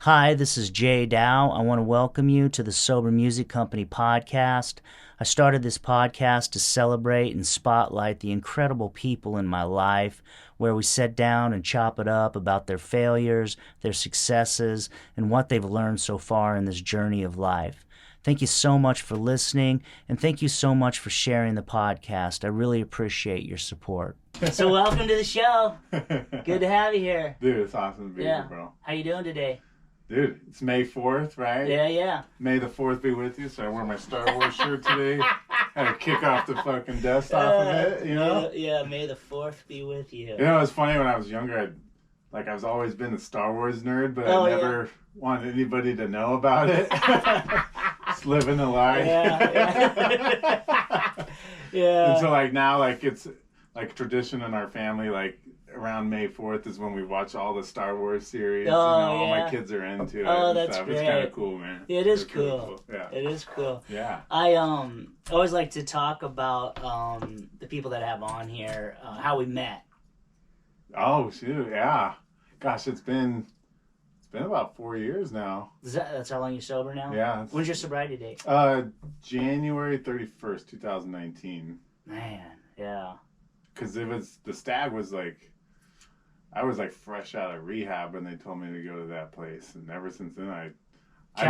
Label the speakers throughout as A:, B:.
A: Hi, this is Jay Dow. I want to welcome you to the Sober Music Company podcast. I started this podcast to celebrate and spotlight the incredible people in my life, where we sit down and chop it up about their failures, their successes, and what they've learned so far in this journey of life. Thank you so much for listening, and thank you so much for sharing the podcast. I really appreciate your support. So welcome to the show. Good to have you here.
B: Dude, it's awesome to be here, bro.
A: How you doing today?
B: Dude, it's May 4th, right?
A: Yeah.
B: May the 4th be with you. So I wore my Star Wars shirt today. Had to kick off the fucking dust off of it, you know?
A: Yeah, May the 4th be with you.
B: You know, it's funny when I was younger, I've always been a Star Wars nerd, but I never wanted anybody to know about it. Just living a lie.
A: Yeah.
B: And so now, it's like tradition in our family, around May 4th is when we watch all the Star Wars series. All my kids are into it.
A: Oh, that's
B: stuff.
A: great.
B: It's kind of cool, man.
A: It is
B: really
A: cool.
B: Yeah.
A: It is cool.
B: Yeah.
A: I always like to talk about the people that I have on here, how we met.
B: Oh, shoot. Yeah. Gosh, it's been about 4 years now.
A: That's how long you're sober now?
B: Yeah.
A: When's your sobriety date?
B: January 31st, 2019.
A: Man, yeah.
B: Because the stag was I was fresh out of rehab when they told me to go to that place, and ever since then I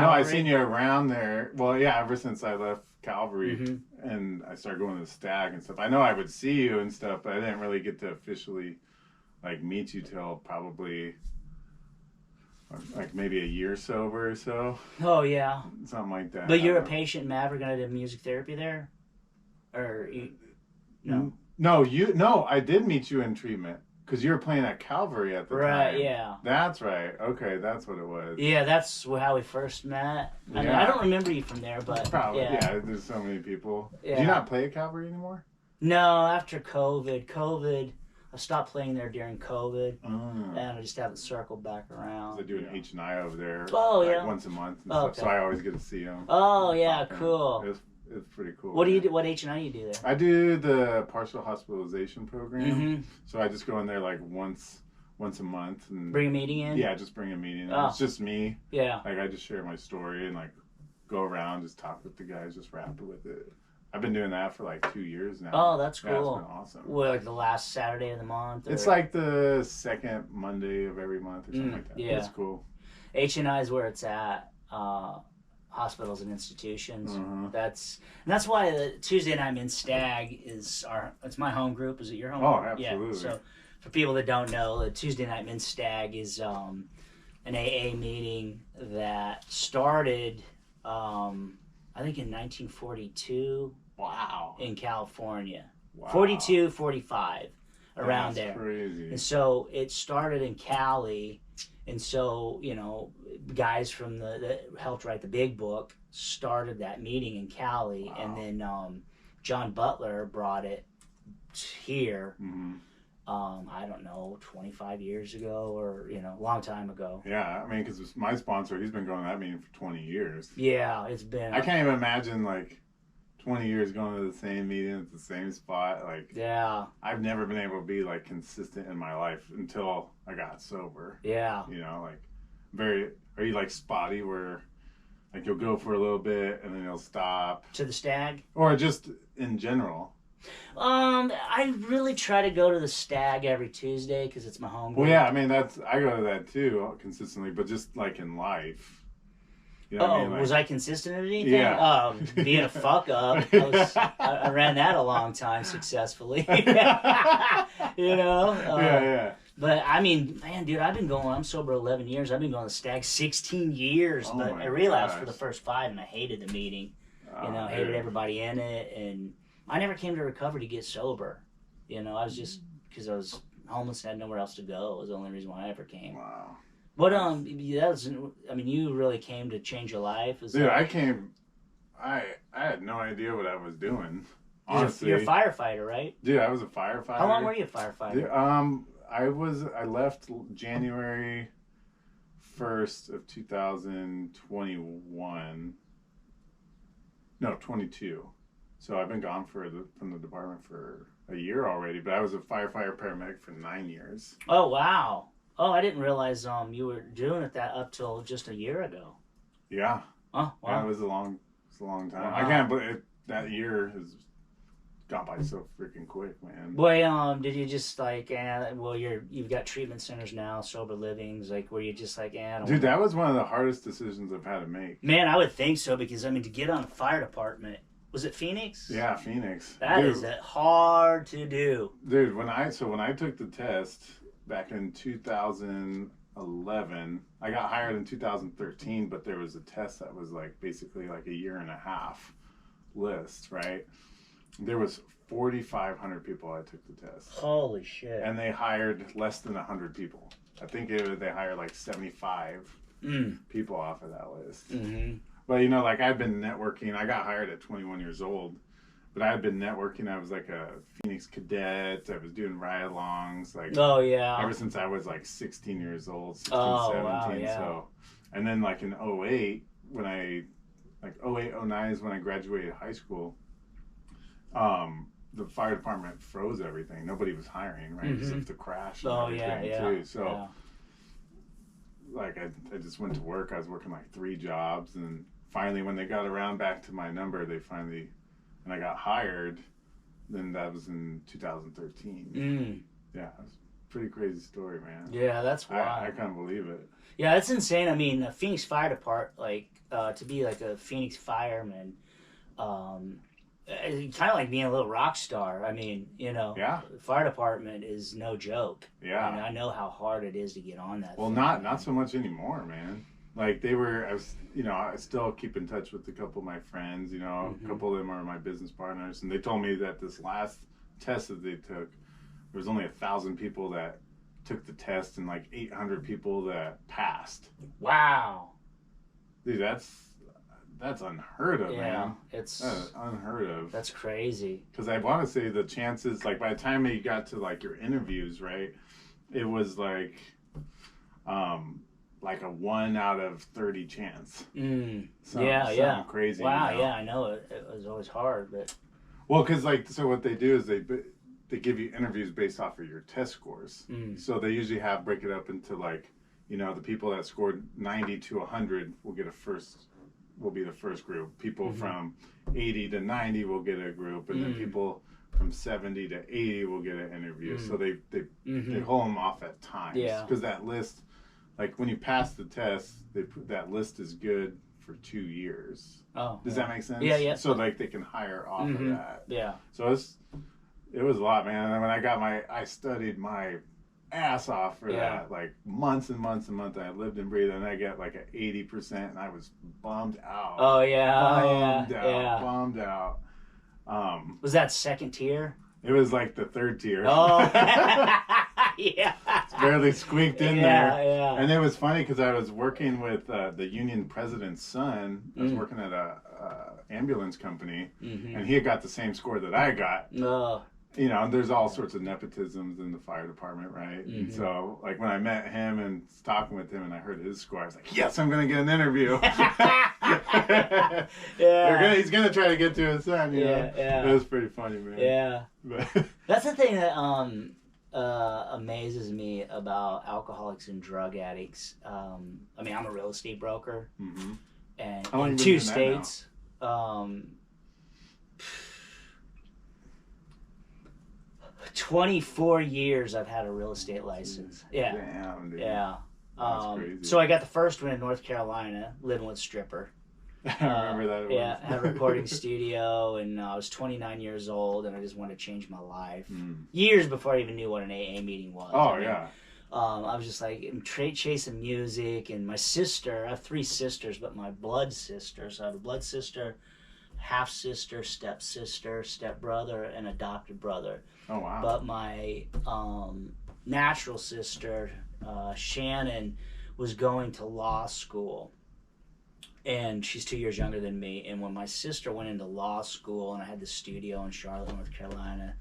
B: know I've seen you around there. Well, yeah, ever since I left Calvary and I started going to the stag and stuff. I know I would see you and stuff, but I didn't really get to officially meet you till probably maybe a year sober or so.
A: Oh yeah,
B: something like that.
A: But you're a patient Maverick, and I did music therapy there, or no?
B: No, I did meet you in treatment. Because you were playing at Calvary at the time.
A: Right, yeah.
B: That's right. Okay, that's what it was.
A: Yeah, that's how we first met. I mean, I don't remember you from there, but...
B: Probably, yeah. There's so many people.
A: Yeah.
B: Do you not play at Calvary anymore?
A: No, after COVID, I stopped playing there during COVID, and I just haven't circled back around.
B: I do an H&I over there once a month and stuff, so I always get to see them.
A: Oh, yeah, cool.
B: It's pretty cool.
A: What do you do? What H&I you do there?
B: I do the partial hospitalization program. So I just go in there once a month and
A: bring a meeting in.
B: Yeah, just bring a meeting in. It's just me.
A: Yeah.
B: I just share my story and go around, just talk with the guys, just rap with it. I've been doing that for 2 years now.
A: Oh, that's cool.
B: Yeah, it's been awesome.
A: Well, the last Saturday of the month.
B: Or... It's the second Monday of every month or something like that.
A: Yeah,
B: it's cool.
A: H&I is where it's at. Hospitals and institutions. That's why the Tuesday night in Stag it's my home group. Is it your home?
B: Oh, absolutely.
A: Yeah. So for people that don't know, the Tuesday night in Stag is an AA meeting that started I think in 1942.
B: Wow.
A: In California.
B: Wow.
A: 42, 45 around there.
B: That's crazy.
A: And so it started in Cali. And so, guys from that helped write the big book started that meeting in Cali. Wow. And then John Butler brought it here, I don't know, 25 years ago or, a long time ago.
B: Yeah, I mean, because my sponsor, he's been going to that meeting for 20 years.
A: Yeah, it's been...
B: I can't even imagine, 20 years going to the same meeting at the same spot.
A: Yeah.
B: I've never been able to be, consistent in my life until I got sober.
A: Yeah.
B: Are you spotty where you'll go for a little bit and then you'll stop?
A: To the Stag?
B: Or just in general?
A: I really try to go to the Stag every Tuesday because it's my home group.
B: Well, yeah, I mean, I go to that too consistently, but just in life. You know what I mean?
A: Was I consistent at anything?
B: Yeah.
A: Being a fuck up. I ran that a long time successfully. Yeah. But I mean, man, dude, I'm sober 11 years. I've been going to Stag 16 years, but I relapsed for the first 5 and I hated the meeting. Hated everybody in it, and I never came to recovery to get sober. I was just, because I was homeless and had nowhere else to go. It was the only reason why I ever came.
B: Wow.
A: What you really came to change your life?
B: I came. I had no idea what I was doing. Honestly,
A: you're a firefighter, right?
B: Dude, I was a firefighter.
A: How long were you a firefighter?
B: Dude, I left January 1st of 2021. No, 22. So I've been gone from the department for a year already. But I was a firefighter paramedic for 9 years.
A: Oh wow. Oh, I didn't realize you were doing it that up till just a year ago.
B: Yeah.
A: Oh, wow.
B: Yeah, it was a long time.
A: Wow.
B: I can't believe that year has gone by so freaking quick, man.
A: Boy, did you just like, well, you've got treatment centers now, sober livings, like, were you just like,
B: Dude, that was one of the hardest decisions I've had to make.
A: Man, I would think so, because I mean, to get on the fire department, was it Phoenix?
B: Yeah, Phoenix.
A: That is hard to do.
B: Dude, when I took the test back in 2011, I got hired in 2013, but there was a test that was like basically like a year and a half list, right? There was 4,500 people that took the test.
A: Holy shit.
B: And they hired less than 100 people. I think they hired like 75 people off of that list.
A: Mm-hmm.
B: But, you know, like I've been networking. I got hired at 21 years old. But I had been networking. I was like a Phoenix cadet. I was doing ride-alongs. Like,
A: oh, yeah.
B: Ever since I was like 16 years old, 16,
A: oh,
B: 17.
A: Wow, yeah.
B: So, and then like in 08, when I, like 08, 09 is when I graduated high school. The fire department froze everything. Nobody was hiring, right? Because of the crash and everything too. So, like, I just went to work. I was working like 3 jobs, and finally, when they got around back to my number, and I got hired. Then that was in 2013. Yeah, it was a pretty crazy story, man.
A: Yeah, that's wild.
B: I can't believe it.
A: Yeah, that's insane. I mean, the Phoenix Fire Department, like, to be like a Phoenix fireman, kind of like being a little rock star. I mean, you know, fire department is no joke.
B: Yeah,
A: and I know how hard it is to get on that.
B: Well,
A: thing,
B: not so much anymore, man. Like I still keep in touch with a couple of my friends. You know, a couple of them are my business partners, and they told me that this last test that they took, there was only 1,000 people that took the test, and like 800 people that passed.
A: Wow,
B: dude, that's unheard of, man.
A: That's
B: unheard of.
A: That's crazy.
B: Because I want to say the chances, like by the time you got to like your interviews, right, it was like a 1 out of 30 chance.
A: Something
B: crazy.
A: Wow,
B: you know?
A: Yeah, I know it was always hard, but.
B: Well, because so what they do is they give you interviews based off of your test scores. So they usually break it up into like, you know, the people that scored 90 to 100 will be the first group. People from 80 to 90 will get a group, and then people from 70 to 80 will get an interview. So they hold them off at times.
A: Yeah.
B: Because that list, like when you pass the test, that list is good for 2 years.
A: Oh.
B: Does that make sense?
A: Yeah.
B: So like they can hire off of that.
A: Yeah.
B: So it was a lot, man. And when I studied my ass off for that, like months and months and months. I lived and breathed, and I get like an 80%, and I was bummed out.
A: Oh yeah,
B: bummed out.
A: Was that second tier?
B: It was like the third tier.
A: Oh, yeah.
B: It's barely squeaked in there.
A: Yeah.
B: And it was funny because I was working with the union president's son. I was working at a ambulance company, and he had got the same score that I got.
A: Oh.
B: You know, there's all sorts of nepotisms in the fire department, right? And so, like, when I met him and was talking with him and I heard his score, I was like, yes, I'm going to get an interview. He's going to try to get to his son, you know? It was pretty funny, man.
A: Yeah. That's the thing that amazes me about alcoholics and drug addicts. I mean, I'm a real estate broker. And in 2 states. 24 years I've had a real estate license. Yeah.
B: Damn, dude.
A: Yeah.
B: That's crazy.
A: So I got the first one in North Carolina, living with stripper.
B: I remember that.
A: Yeah, had a recording studio, and I was 29 years old, and I just wanted to change my life. Years before I even knew what an AA meeting was.
B: Oh, yeah.
A: I was just like chasing music, and my sister, I have 3 sisters, but my blood sister, so I have a blood sister, half sister, step brother, and adopted brother.
B: Oh, wow.
A: But my natural sister, Shannon, was going to law school, and she's 2 years younger than me. And when my sister went into law school, and I had the studio in Charlotte, North Carolina,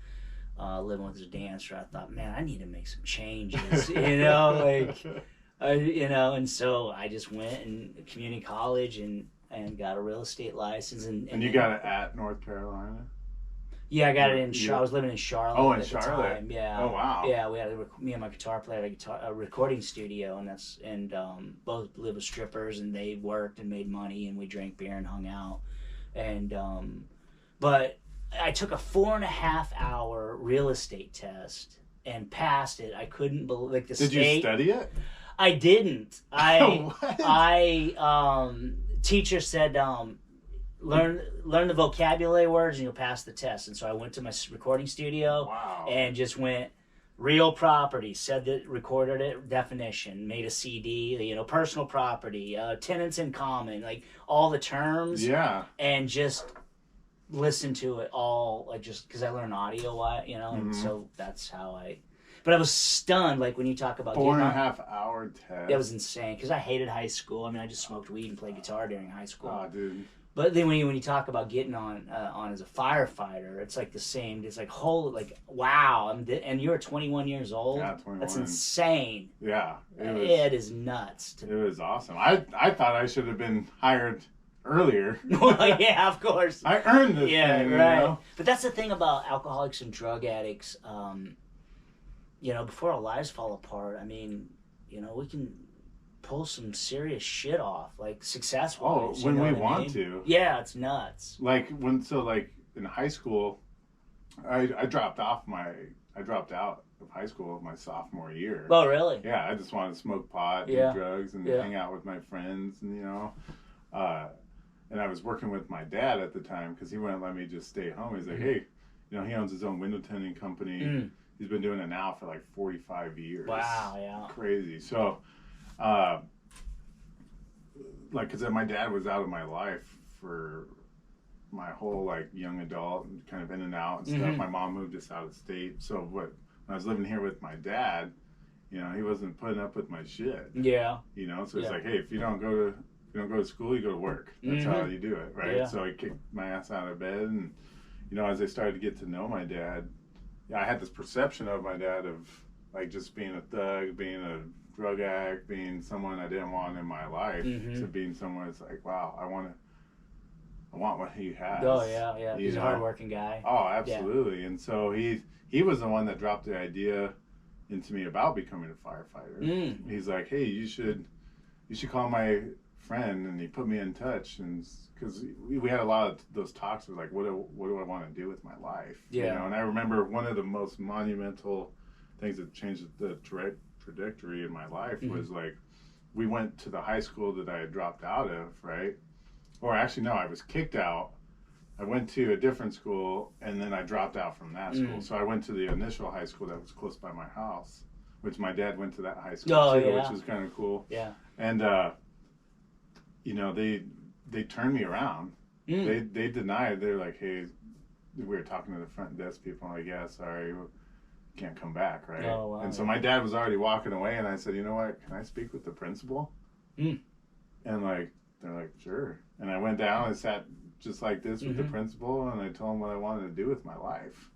A: living with this dancer, I thought, man, I need to make some changes, you know, and so I just went in community college and got a real estate license. And
B: you got it at North Carolina?
A: Yeah, I got it in Charlotte. I was living in Charlotte
B: in
A: at
B: Charlotte?
A: the time. Yeah.
B: Oh, wow.
A: Yeah, we had me and my guitar player had a recording studio, and both lived with strippers, and they worked and made money, and we drank beer and hung out. And but I took a 4.5-hour real estate test and passed it. I couldn't believe, like, the
B: state. Did you study it?
A: I didn't. Teacher said, learn the vocabulary words and you'll pass the test. And so I went to my recording studio.
B: Wow.
A: And just went real property, said that, recorded it, definition, made a CD, personal property, tenants in common, like all the terms.
B: Yeah.
A: And just listened to it all, like, just because I learned audio, and so that's how but I was stunned, like, when you talk about
B: 4.5-hour test.
A: That was insane, because I hated high school. I mean, I just smoked weed and played guitar during high school.
B: Oh, dude.
A: But then when you talk about getting on as a firefighter, it's like the same. It's like, holy, like, wow. And you're 21 years old.
B: Yeah, 21.
A: That's insane.
B: Yeah.
A: It is nuts.
B: It was awesome. I thought I should have been hired earlier.
A: Well, yeah, of course.
B: I earned this thing,
A: right.
B: You know?
A: But that's the thing about alcoholics and drug addicts. Before our lives fall apart, I mean, we can pull some serious shit off, like, success-wise.
B: When we want to.
A: Yeah, it's nuts.
B: Like, in high school, I dropped out of high school my sophomore year.
A: Oh, really?
B: Yeah, I just wanted to smoke pot and drugs and hang out with my friends, and and I was working with my dad at the time because he wouldn't let me just stay home. He's like, hey, he owns his own window tinting company. He's been doing it now for like 45 years.
A: Wow, yeah.
B: Crazy. So, because my dad was out of my life for my whole, like, young adult, and kind of in and out and stuff. My mom moved us out of state. So when I was living here with my dad, he wasn't putting up with my shit.
A: Yeah.
B: So it's like, hey, if you don't go to school, you go to work. That's how you do it, right?
A: Yeah.
B: So I kicked my ass out of bed, and as I started to get to know my dad, I had this perception of my dad of, like, just being a thug, being a drug addict, being someone I didn't want in my life, to being someone that's like, wow, I want what he has.
A: Oh, yeah. He's a hardworking guy.
B: Oh, absolutely. Yeah. And so he was the one that dropped the idea into me about becoming a firefighter. He's like, hey, you should call my friend, and he put me in touch, and because we had a lot of those talks of, like, what do I want to do with my life?
A: Yeah.
B: And I remember one of the most monumental things that changed the trajectory in my life was, like, we went to the high school that I had dropped out of, right? Or actually, no, I was kicked out. I went to a different school, and then I dropped out from that school. So I went to the initial high school that was close by my house, which my dad went to that high school too, which is kind of cool.
A: Yeah.
B: And they turned me around. They denied. They're like, hey, we were talking to the front desk people. I'm like, yeah, sorry, can't come back, right?
A: Oh, wow.
B: And so my dad was already walking away, and I said, you know what? Can I speak with the principal? And, like, they're like, sure. And I went down and sat just like this with the principal, and I told him what I wanted to do with my life.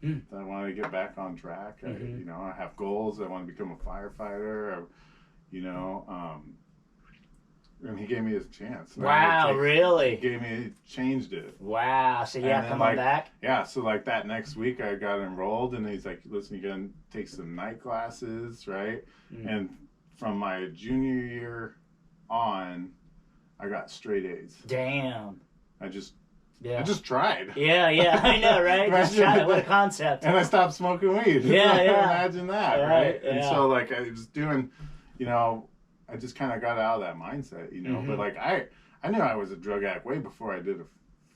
B: That I wanted to get back on track. I have goals. I want to become a firefighter. And he gave me his chance.
A: Wow, really?
B: Changed it.
A: Wow. So come on back?
B: Yeah, so, like, that next week I got enrolled, and he's like, listen, you got to take some night classes, right? And from my junior year on, I got straight A's.
A: Damn.
B: I just tried.
A: Yeah, I know, right? Just try. What a concept.
B: And I stopped smoking weed.
A: Yeah.
B: Imagine that, right?
A: Yeah.
B: And so, like, I was doing, I just kind of got out of that mindset, But, like, I knew I was a drug addict way before I did a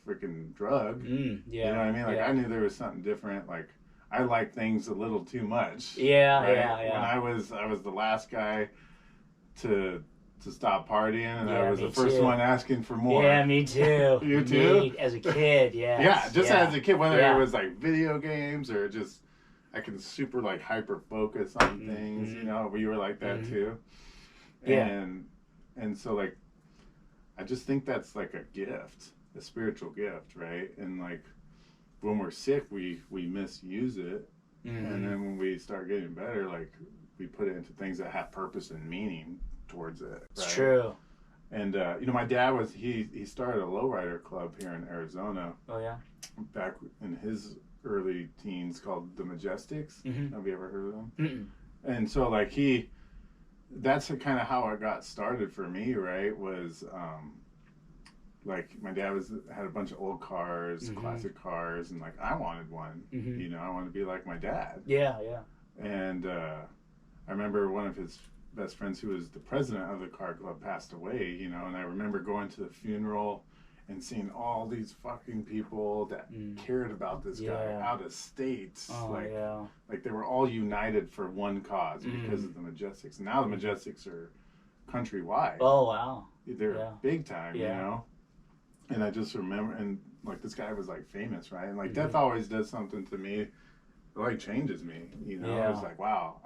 B: freaking drug. You know what I mean? Like, I knew there was something different. Like, I like things a little too much.
A: Yeah,
B: right?
A: yeah.
B: When I was the last guy to stop partying, and I was the first
A: too.
B: one asking for more.
A: Yeah, me too.
B: You too?
A: Me, as a kid, yes.
B: Yeah, just as a kid, whether it was, like, video games or just, I can super, like, hyper focus on things, but you were like that too.
A: Yeah.
B: And so, like, I just think that's, like, a gift, a spiritual gift, right? And, like, when we're sick, we misuse it. And then when we start getting better, like, we put it into things that have purpose and meaning towards it. Right?
A: It's true.
B: And, my dad he started a lowrider club here in Arizona.
A: Oh, yeah?
B: Back in his early teens called the Majestics.
A: Mm-hmm.
B: Have you ever heard of them?
A: Mm-mm.
B: And so like that's kind of how it got started for me, right? Was like my dad had a bunch of old cars,
A: Mm-hmm.
B: classic cars, and like I wanted one.
A: Mm-hmm.
B: You know, I wanted to be like my dad.
A: Yeah, yeah.
B: And I remember one of his best friends, who was the president of the car club, passed away. You know, and I remember going to the funeral and seeing all these fucking people that cared about this guy out of state. Like they were all united for one cause because of the Majestics. Now the Majestics are countrywide.
A: Oh wow.
B: They're big time, you know. And I just remember, and like this guy was like famous, right? And like death always does something to me. It like changes me, you know. It's like, wow,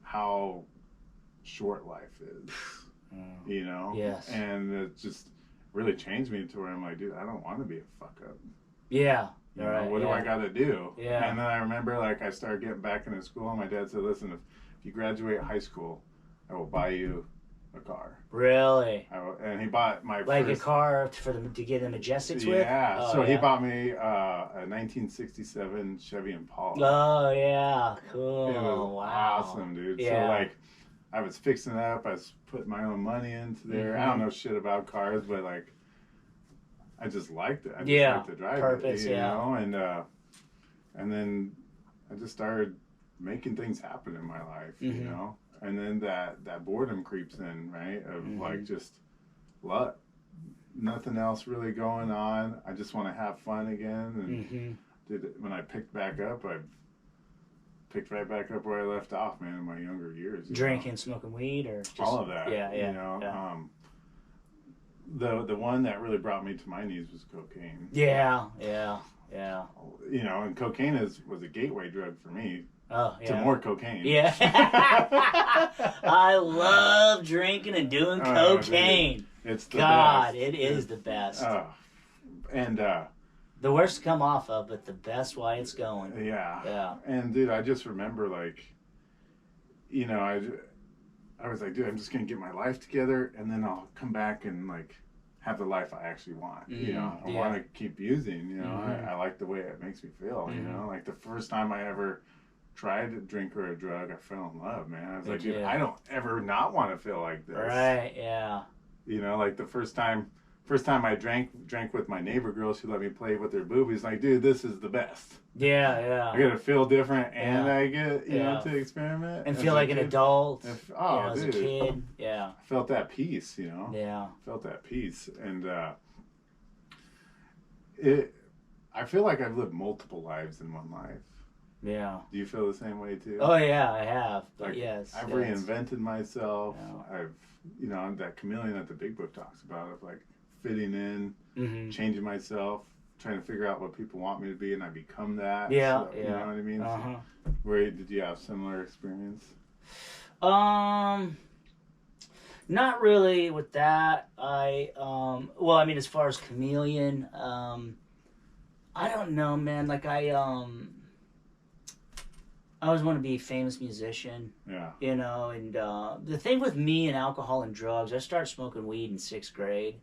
B: how short life is, you know.
A: Yes.
B: And it just really changed me to where I'm like, dude, I don't want to be a fuck up.
A: Yeah.
B: You know, what do I got to do?
A: Yeah.
B: And then I remember like I started getting back into school, and my dad said, listen, if you graduate high school, I will buy you a car.
A: Really?
B: And he bought my
A: like
B: first,
A: a car to get the Majestics with?
B: Yeah.
A: Oh,
B: so he bought me a 1967 Chevy Impala.
A: Oh yeah, cool.
B: It was awesome, dude.
A: Yeah.
B: So like I was fixing it up, I was putting my own money into there. I don't know shit about cars, but like I just liked it. I just liked to drive
A: purpose,
B: it, you know? And then I just started making things happen in my life, you know? And then that boredom creeps in, right? Of like just nothing else really going on. I just want to have fun again. And when I picked back up, I picked right back up where I left off, man, in my younger years.
A: Drinking, smoking weed, or just,
B: all of that.
A: Yeah.
B: You know, the one that really brought me to my knees was cocaine.
A: Yeah.
B: You know, and cocaine was a gateway drug for me.
A: Oh, yeah.
B: To more cocaine.
A: Yeah. I love drinking and doing cocaine.
B: Dude, it's the
A: best.
B: It
A: is the best.
B: And
A: the worst to come off of, but the best while it's going.
B: Yeah. And dude, I just remember like, you know, I was like, dude, I'm just gonna get my life together, and then I'll come back and like have the life I actually want. You know, I want to keep using. You know, I like the way it makes me feel. You know, like the first time I ever tried a drink or a drug, I fell in love, man. I was like, dude, I don't ever not want to feel like this.
A: Right, yeah.
B: You know, like the first time I drank with my neighbor girls who let me play with their boobies, like, dude, this is the best.
A: Yeah.
B: I get to feel different, and I get, you know, to experiment.
A: And feel like an adult.
B: Dude.
A: As a kid, yeah.
B: I felt that peace, you know?
A: Yeah.
B: Felt that peace. And I feel like I've lived multiple lives in one life.
A: Yeah.
B: Do you feel the same way too?
A: Oh yeah, I have. But
B: like,
A: yes.
B: I've reinvented myself. Yeah. I've, you know, that chameleon that the big book talks about, of like fitting in, changing myself, trying to figure out what people want me to be, and I become that.
A: Yeah,
B: so, you know what I mean? So, did you have similar experience?
A: Not really with that. Well, I mean, as far as chameleon, I don't know, man. Like I always want to be a famous musician. Yeah. You know, and the thing with me and alcohol and drugs, I started smoking weed in 6th grade.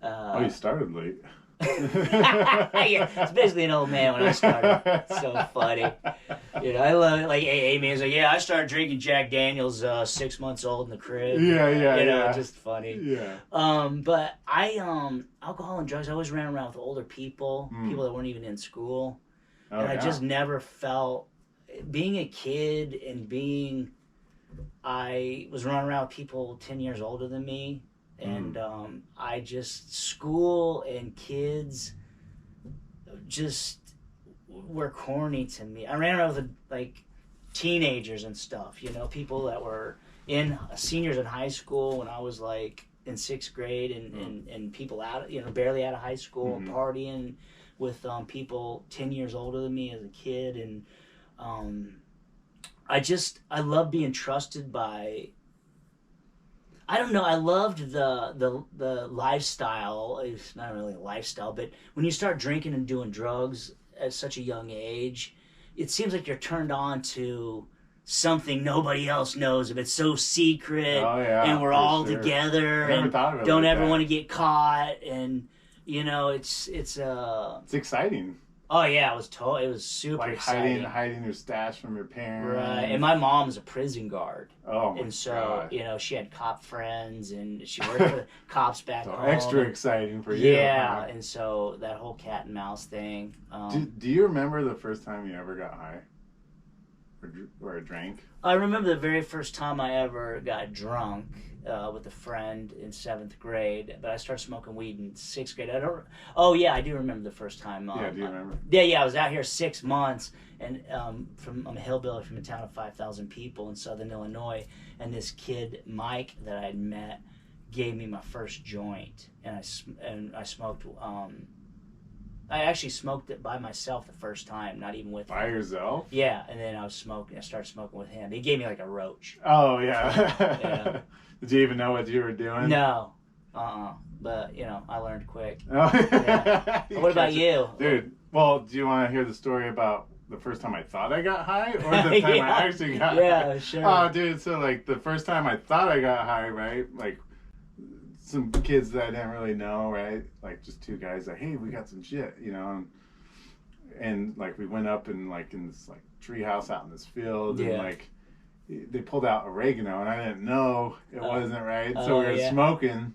B: You started late.
A: Yeah, it's basically an old man when I started. It's so funny. You know, I love it. Like AA man, like, yeah, I started drinking Jack Daniels 6 months old in the crib.
B: Yeah.
A: You know, just funny.
B: Yeah.
A: But alcohol and drugs, I always ran around with older people, people that weren't even in school. And I just never felt, being a kid and I was running around with people 10 years older than me. And I just, school and kids just were corny to me. I ran around with like teenagers and stuff, you know, people that were seniors in high school when I was like in 6th grade, and people out, you know, barely out of high school, partying with people 10 years older than me as a kid. And I love being trusted by, I don't know, I loved the lifestyle. It's not really a lifestyle, but when you start drinking and doing drugs at such a young age, it seems like you're turned on to something nobody else knows. If it's so secret, and we're all together, and don't ever want to get caught, and you know, it's
B: exciting.
A: Oh yeah, it was super
B: Like
A: exciting.
B: hiding your stash from your parents.
A: Right, and my mom's a prison guard.
B: Oh my
A: and so,
B: God.
A: you know, she had cop friends, and she worked for the cops back
B: So
A: home.
B: extra exciting for you.
A: Yeah,
B: Huh?
A: and so that whole cat and mouse thing.
B: Do you remember the first time you ever got high? Or drank?
A: I remember the very first time I ever got drunk with a friend in 7th grade, but I started smoking weed in 6th grade. Oh yeah, I do remember the first time.
B: Yeah, do you remember?
A: Yeah, I was out here 6 months, and I'm a hillbilly from a town of 5,000 people in Southern Illinois, and this kid Mike that I'd met gave me my first joint, and I smoked. I actually smoked it by myself the first time, not even with
B: By
A: him.
B: yourself?
A: Yeah, and then I started smoking with him. He gave me like a roach.
B: Oh yeah.
A: Yeah.
B: Did you even know what you were doing?
A: No. But, you know, I learned quick.
B: Oh.
A: Yeah. What about you?
B: Dude, well, do you want to hear the story about the first time I thought I got high or the time
A: Yeah.
B: I actually got high?
A: Yeah, sure.
B: Oh, dude, so like the first time I thought I got high, right? Like some kids that I didn't really know, right? Like just two guys like, hey, we got some shit, you know? And like we went up in this like tree house out in this field, and like they pulled out oregano, and I didn't know it wasn't right. So we were smoking,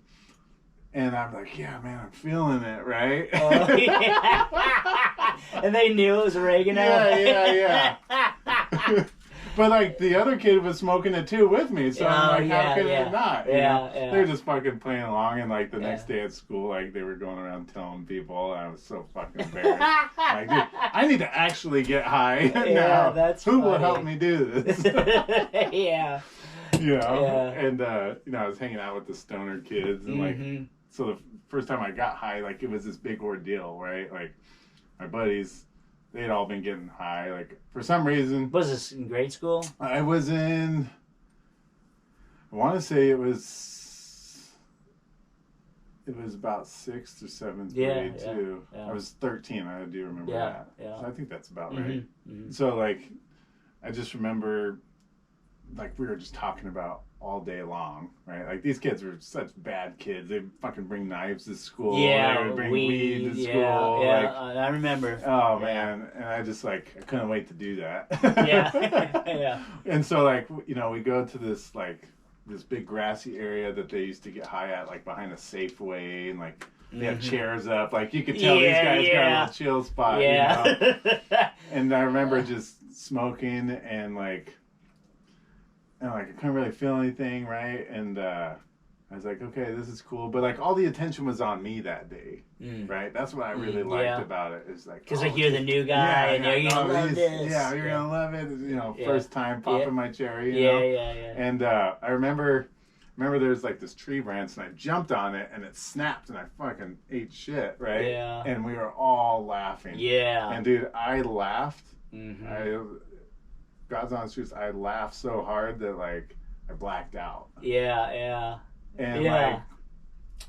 B: and I'm like, yeah, man, I'm feeling it, right?
A: Oh, yeah. And they knew it was oregano?
B: Yeah. But like the other kid was smoking it too with me, so I'm like, how could it not? You know? They were just fucking playing along, and like the next day at school, like they were going around telling people, and I was so fucking embarrassed. Like, dude, I need to actually get high now.
A: That's
B: Who
A: funny.
B: will help me do this?
A: Yeah.
B: You know,
A: Yeah.
B: and you know, I was hanging out with the stoner kids, and like, so the first time I got high, like it was this big ordeal, right? Like my buddies, they'd all been getting high. Like, for some reason...
A: Was this in grade school?
B: I was in... I want to say it was about 6th or 7th grade, too.
A: Yeah.
B: I was 13, I do remember that.
A: Yeah.
B: So I think that's about right. So, like, I just remember, like, we were just talking about all day long, right? Like, these kids were such bad kids. They'd fucking bring knives to school.
A: Yeah,
B: they would bring weed to school.
A: Yeah,
B: like,
A: I remember.
B: Oh, man. And I just, like, I couldn't wait to do that.
A: Yeah.
B: And so, like, you know, we go to this, like, this big grassy area that they used to get high at, like, behind a Safeway, and, like, they have chairs up. Like, you could tell these guys got a little chill spot, you know? And I remember just smoking, and, like, I couldn't really feel anything, right? And I was like, okay, this is cool. But, like, all the attention was on me that day, right? That's what I really liked about it. Is like,
A: because like you're the new guy, and you're gonna love this.
B: Yeah, you're gonna love it. You know, first time popping my cherry.
A: You know?
B: Yeah. And I remember there's like this tree branch, and I jumped on it, and it snapped, and I fucking ate shit, right?
A: Yeah.
B: And we were all laughing.
A: Yeah.
B: And dude, I laughed. God's honest truth, I laughed so hard that like I blacked out.
A: Yeah.
B: And like I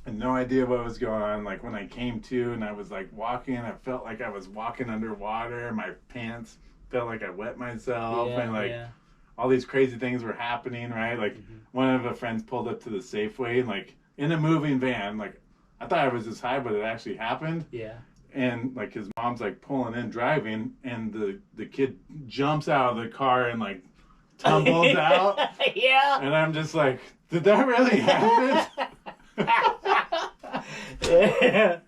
B: had no idea what was going on. Like when I came to and I was like walking, I felt like I was walking underwater. My pants felt like I wet myself, and like all these crazy things were happening, right? Like one of the friends pulled up to the Safeway, and like in a moving van, like I thought I was just high, but it actually happened.
A: Yeah.
B: And like his mom's like pulling in driving, and the kid jumps out of the car and like tumbles out.
A: Yeah.
B: And I'm just like, did that really happen?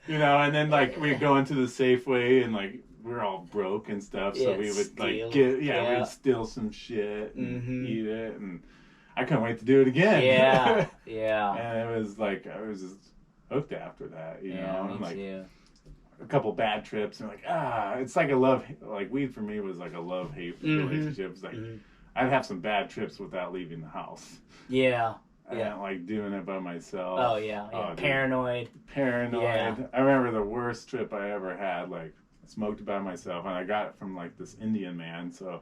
B: You know, and then like we go into the Safeway, and like we're all broke and stuff, so we would like we'd steal some shit and eat it, and I couldn't wait to do it again.
A: Yeah.
B: And it was like I was just hooked after that, you know, and like
A: too.
B: A couple bad trips, and like it's like a love, like weed for me was like a love-hate relationship. It's like I'd have some bad trips without leaving the house.
A: Yeah.
B: I didn't like doing it by myself.
A: Oh yeah. Paranoid.
B: Yeah. I remember the worst trip I ever had. Like I smoked by myself, and I got it from like this Indian man. So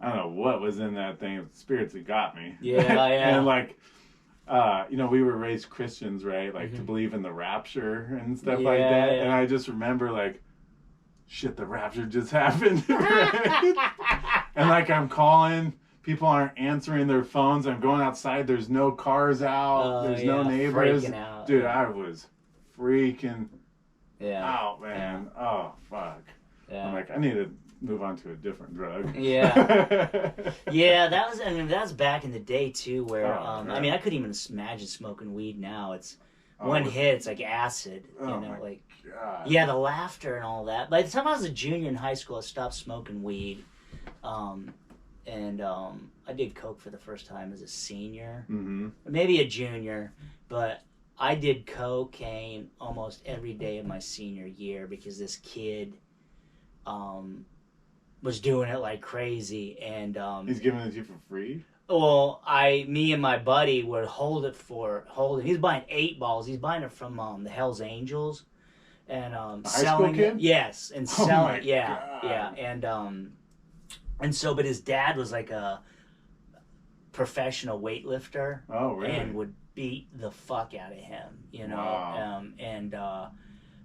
B: I don't know what was in that thing. Spirits that got me.
A: Yeah.
B: And like. You know, we were raised Christians, right? Like to believe in the rapture and stuff like that. And I just remember like, shit, the rapture just happened. Right? And like I'm calling, people aren't answering their phones. I'm going outside, there's no cars out, there's no neighbors.
A: Out.
B: Dude, I was freaking
A: out,
B: man. Oh, fuck. I'm like, I need to move on to a different drug.
A: Yeah. Yeah, that was back in the day too, where
B: Yeah.
A: I mean, I couldn't even imagine smoking weed now. It's one hit, it's like acid, like
B: God.
A: Yeah, the laughter and all that. By the time I was a junior in high school, I stopped smoking weed. I did coke for the first time as a senior, maybe a junior, but I did cocaine almost every day of my senior year because this kid was doing it like crazy, and
B: he's giving it to you for free.
A: Well, me and my buddy would hold it. He's buying 8 balls. He's buying it from the Hell's Angels, and selling it. Yes, and selling. Yeah,
B: God.
A: yeah, and so, but his dad was like a professional weightlifter.
B: Oh, really?
A: And would beat the fuck out of him,
B: Wow.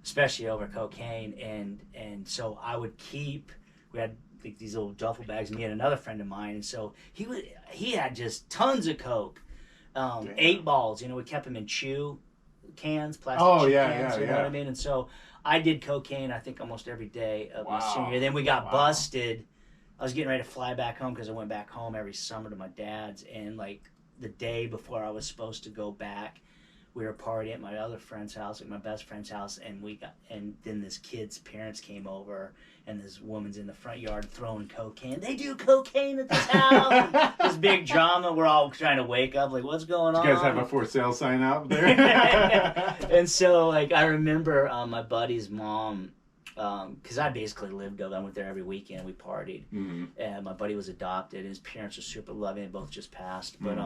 A: Especially over cocaine, and so I would we had like these little duffel bags, me and another friend of mine, and so he had just tons of coke, 8 balls, we kept them in chew cans, plastic chew cans, you know what I mean, and so I did cocaine I think almost every day of my senior year. Then we got busted. I was getting ready to fly back home because I went back home every summer to my dad's, and like the day before I was supposed to go back, we were partying at my other friend's house, like my best friend's house, and then this kid's parents came over, and this woman's in the front yard throwing cocaine. They do cocaine at this house. This big drama. We're all trying to wake up, like, what's going on?
B: You guys have a for sale sign out there?
A: And so, like, I remember my buddy's mom, because I basically lived over. I went there every weekend. We partied, and my buddy was adopted. And his parents were super loving. They both just passed, but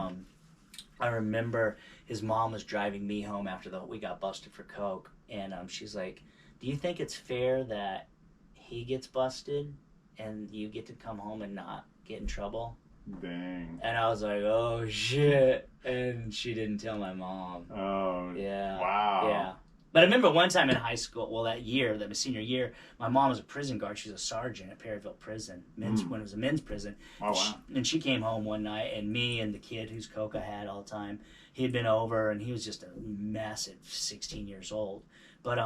A: I remember his mom was driving me home after we got busted for coke, and she's like, "Do you think it's fair that he gets busted and you get to come home and not get in trouble?"
B: Dang.
A: And I was like, "Oh shit!" And she didn't tell my mom.
B: Oh.
A: Yeah.
B: Wow.
A: Yeah. But I remember one time in high school, that was senior year, my mom was a prison guard. She was a sergeant at Perryville Prison, when it was a men's prison.
B: Oh, wow.
A: And she came home one night, and me and the kid whose coke I had all the time, he had been over, and he was just a massive 16 years old. But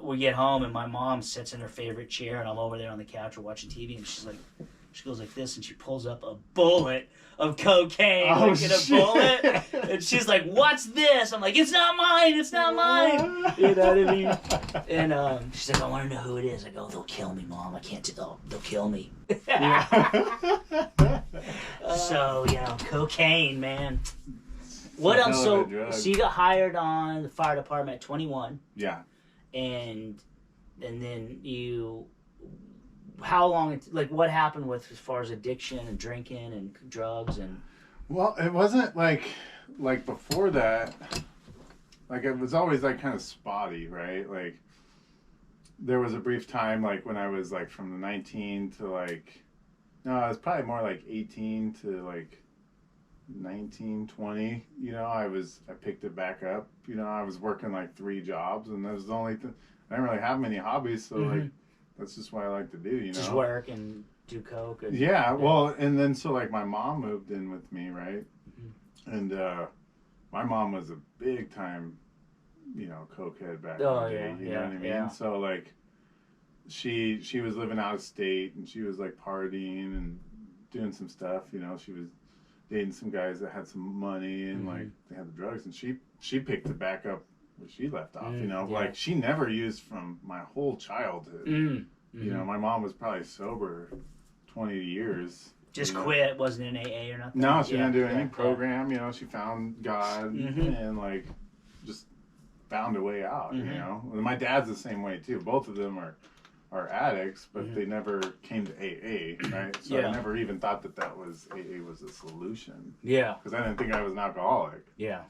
A: we get home, and my mom sits in her favorite chair, and I'm over there on the couch, we're watching TV, and she goes like this, and she pulls up a bullet of cocaine, in a bullet, and she's like, "What's this?" I'm like, "It's not mine, it's not mine." You know what I mean? And she's like, "I want to know who it is." I go, "They'll kill me, Mom. I can't do that. They'll kill me." So, cocaine, man. What else? So you got hired on the fire department at 21.
B: Yeah.
A: And then how long, what happened with as far as addiction and drinking and drugs and...
B: Well, it wasn't like before that, like it was always like kind of spotty, right? Like there was a brief time like when I was like from the 19 to like, no, it was probably more like 18 to like 19, 20, I picked it back up, I was working like 3 jobs, and that was the only thing. I didn't really have many hobbies, so like that's just what I like to do,
A: Just work and do coke. And,
B: well, and then so like my mom moved in with me, right? And my mom was a big time, cokehead back in the day, you know what I mean? Yeah. So like she was living out of state, and she was like partying and doing some stuff, she was dating some guys that had some money, and like they had the drugs, and she picked it back up where she left off, like she never used from my whole childhood. My mom was probably sober 20 years.
A: Just quit, wasn't in AA or nothing?
B: No, she didn't do any program, she found God and like just found a way out, And my dad's the same way too. Both of them are addicts, but they never came to AA, right? So I never even thought that was AA was a solution.
A: Yeah.
B: Because I didn't think I was an alcoholic.
A: Yeah.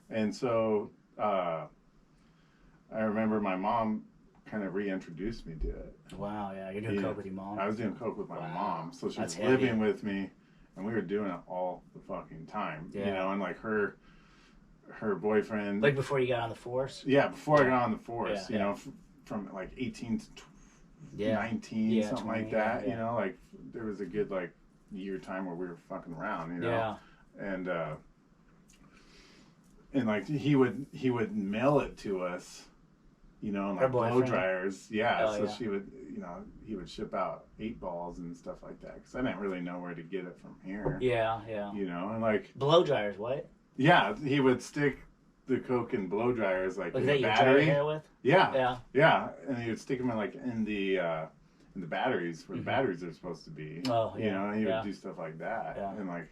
B: And so I remember my mom kind of reintroduced me to it.
A: Wow, yeah. You're doing coke with your mom?
B: I was doing coke with my mom. So she was living with me, and we were doing it all the fucking time. And like her boyfriend...
A: Like before you got on the force?
B: Yeah, before I got on the force, from like 18 to 19, something 20, like that, like there was a good like year time where we were fucking around, and like he would mail it to us you know, and
A: Her
B: like blow
A: boyfriend?
B: dryers. Yeah,
A: Oh,
B: so
A: yeah.
B: she would, you know, he would ship out 8 balls and stuff like that because I didn't really know where to get it from here.
A: Yeah, yeah.
B: You know, and like
A: blow dryers, what?
B: yeah, he would stick the coke in blow dryers like in
A: that
B: the
A: you dry
B: battery.
A: your hair with?
B: Yeah,
A: Yeah.
B: yeah, and he would stick them in like in the batteries where the batteries are supposed to be.
A: Oh, yeah.
B: You know, and he would do stuff like that, and like,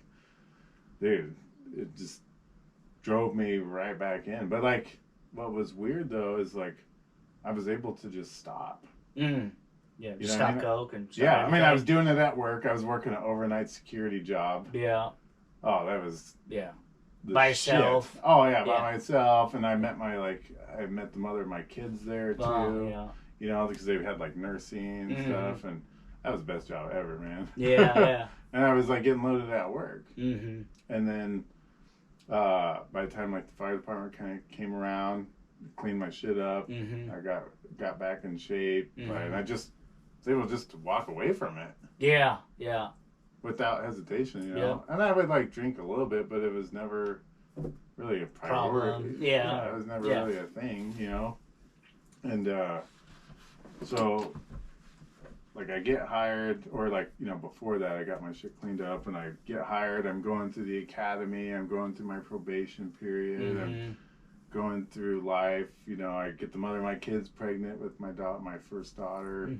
B: dude, it just drove me right back in. But like, what was weird though is like, I was able to just stop.
A: Mm. Yeah,
B: you
A: stop
B: know what I mean?
A: coke and
B: yeah. I mean, I was doing it at work. I was working an overnight security job.
A: Yeah.
B: Oh, that was
A: by yourself.
B: Shit. Oh yeah, by myself. And I met the mother of my kids there too.
A: Oh, yeah.
B: You know, because they had like nursing and stuff, and that was the best job ever, man.
A: Yeah, yeah.
B: And I was like getting loaded at work.
A: Mm-hmm.
B: And then by the time like the fire department kind of came around, cleaned my shit up, I got back in shape, and I just was able just to walk away from it.
A: Yeah, yeah.
B: Without hesitation, you know. And I would like drink a little bit, but it was never really a priority.
A: Problem. Yeah.
B: It was never really a thing, you know. And so like I get hired, or like, you know, before that I got my shit cleaned up and I get hired. I'm going through the academy. I'm going through my probation period. I'm going through life. You know, I get the mother of my kids pregnant with my first daughter.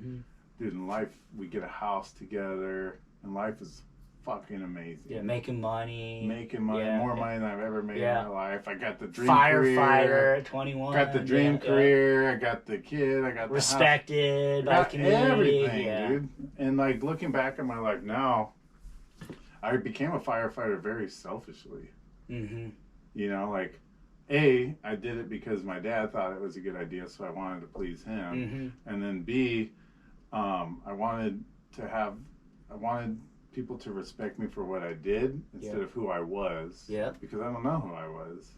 B: Dude, in life, we get a house together, and life is fucking amazing.
A: Yeah, making money.
B: More money than I've ever made in my life. I got the dream
A: Firefighter at 21.
B: Got the dream career. I got the kid. I got the
A: respected by
B: house.
A: the community.
B: Everything, dude. And like looking back at my life now, I became a firefighter very selfishly. You know, like, I did it because my dad thought it was a good idea, so I wanted to please him. And then B, I wanted people to respect me for what I did instead of who I was. Yeah. Because I don't know who I was.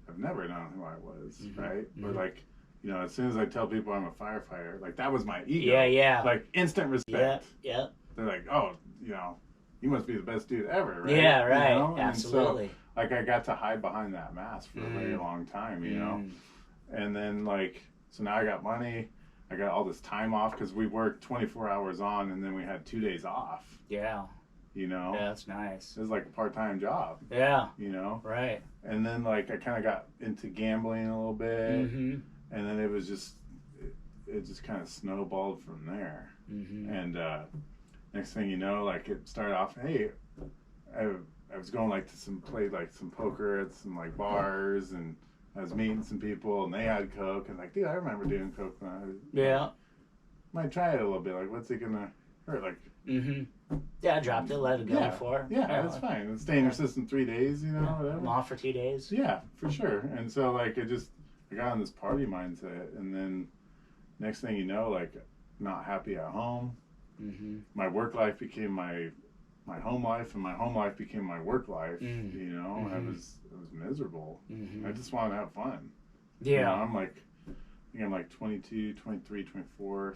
B: I've never known who I was, right? But like, you know, as soon as I tell people I'm a firefighter, like that was my ego.
A: Yeah, yeah.
B: Like instant respect.
A: Yeah.
B: They're like, oh, you know, you must be the best dude ever, right?
A: Yeah, right.
B: You know?
A: Absolutely.
B: And so, like I got to hide behind that mask for a very long time, you know? And then like, so now I got money. I got all this time off because we worked 24 hours on and then we had 2 days off. Yeah. You know?
A: Yeah, that's nice.
B: It was like a part-time job.
A: Yeah.
B: You know?
A: Right.
B: And then like I kind of got into gambling a little bit. And then it was just, it just kind of snowballed from there. And next thing you know, like it started off, hey, I was going like to play like some poker at some like bars, and I was meeting some people and they had coke, and like, dude, I remember doing coke when I was, might try it a little bit. Like, what's it gonna hurt? Like,
A: yeah, I dropped it, let it go for.
B: Yeah, that's fine. It'll stay in your system 3 days, you know, whatever.
A: I'm off for 2 days.
B: Yeah, for sure. And so like I got on this party mindset, and then next thing you know, like not happy at home. My work life became my home life, and my home life became my work life. You know, I was miserable. I just wanted to have fun. Yeah. You know, I think I'm like 22, 23, 24,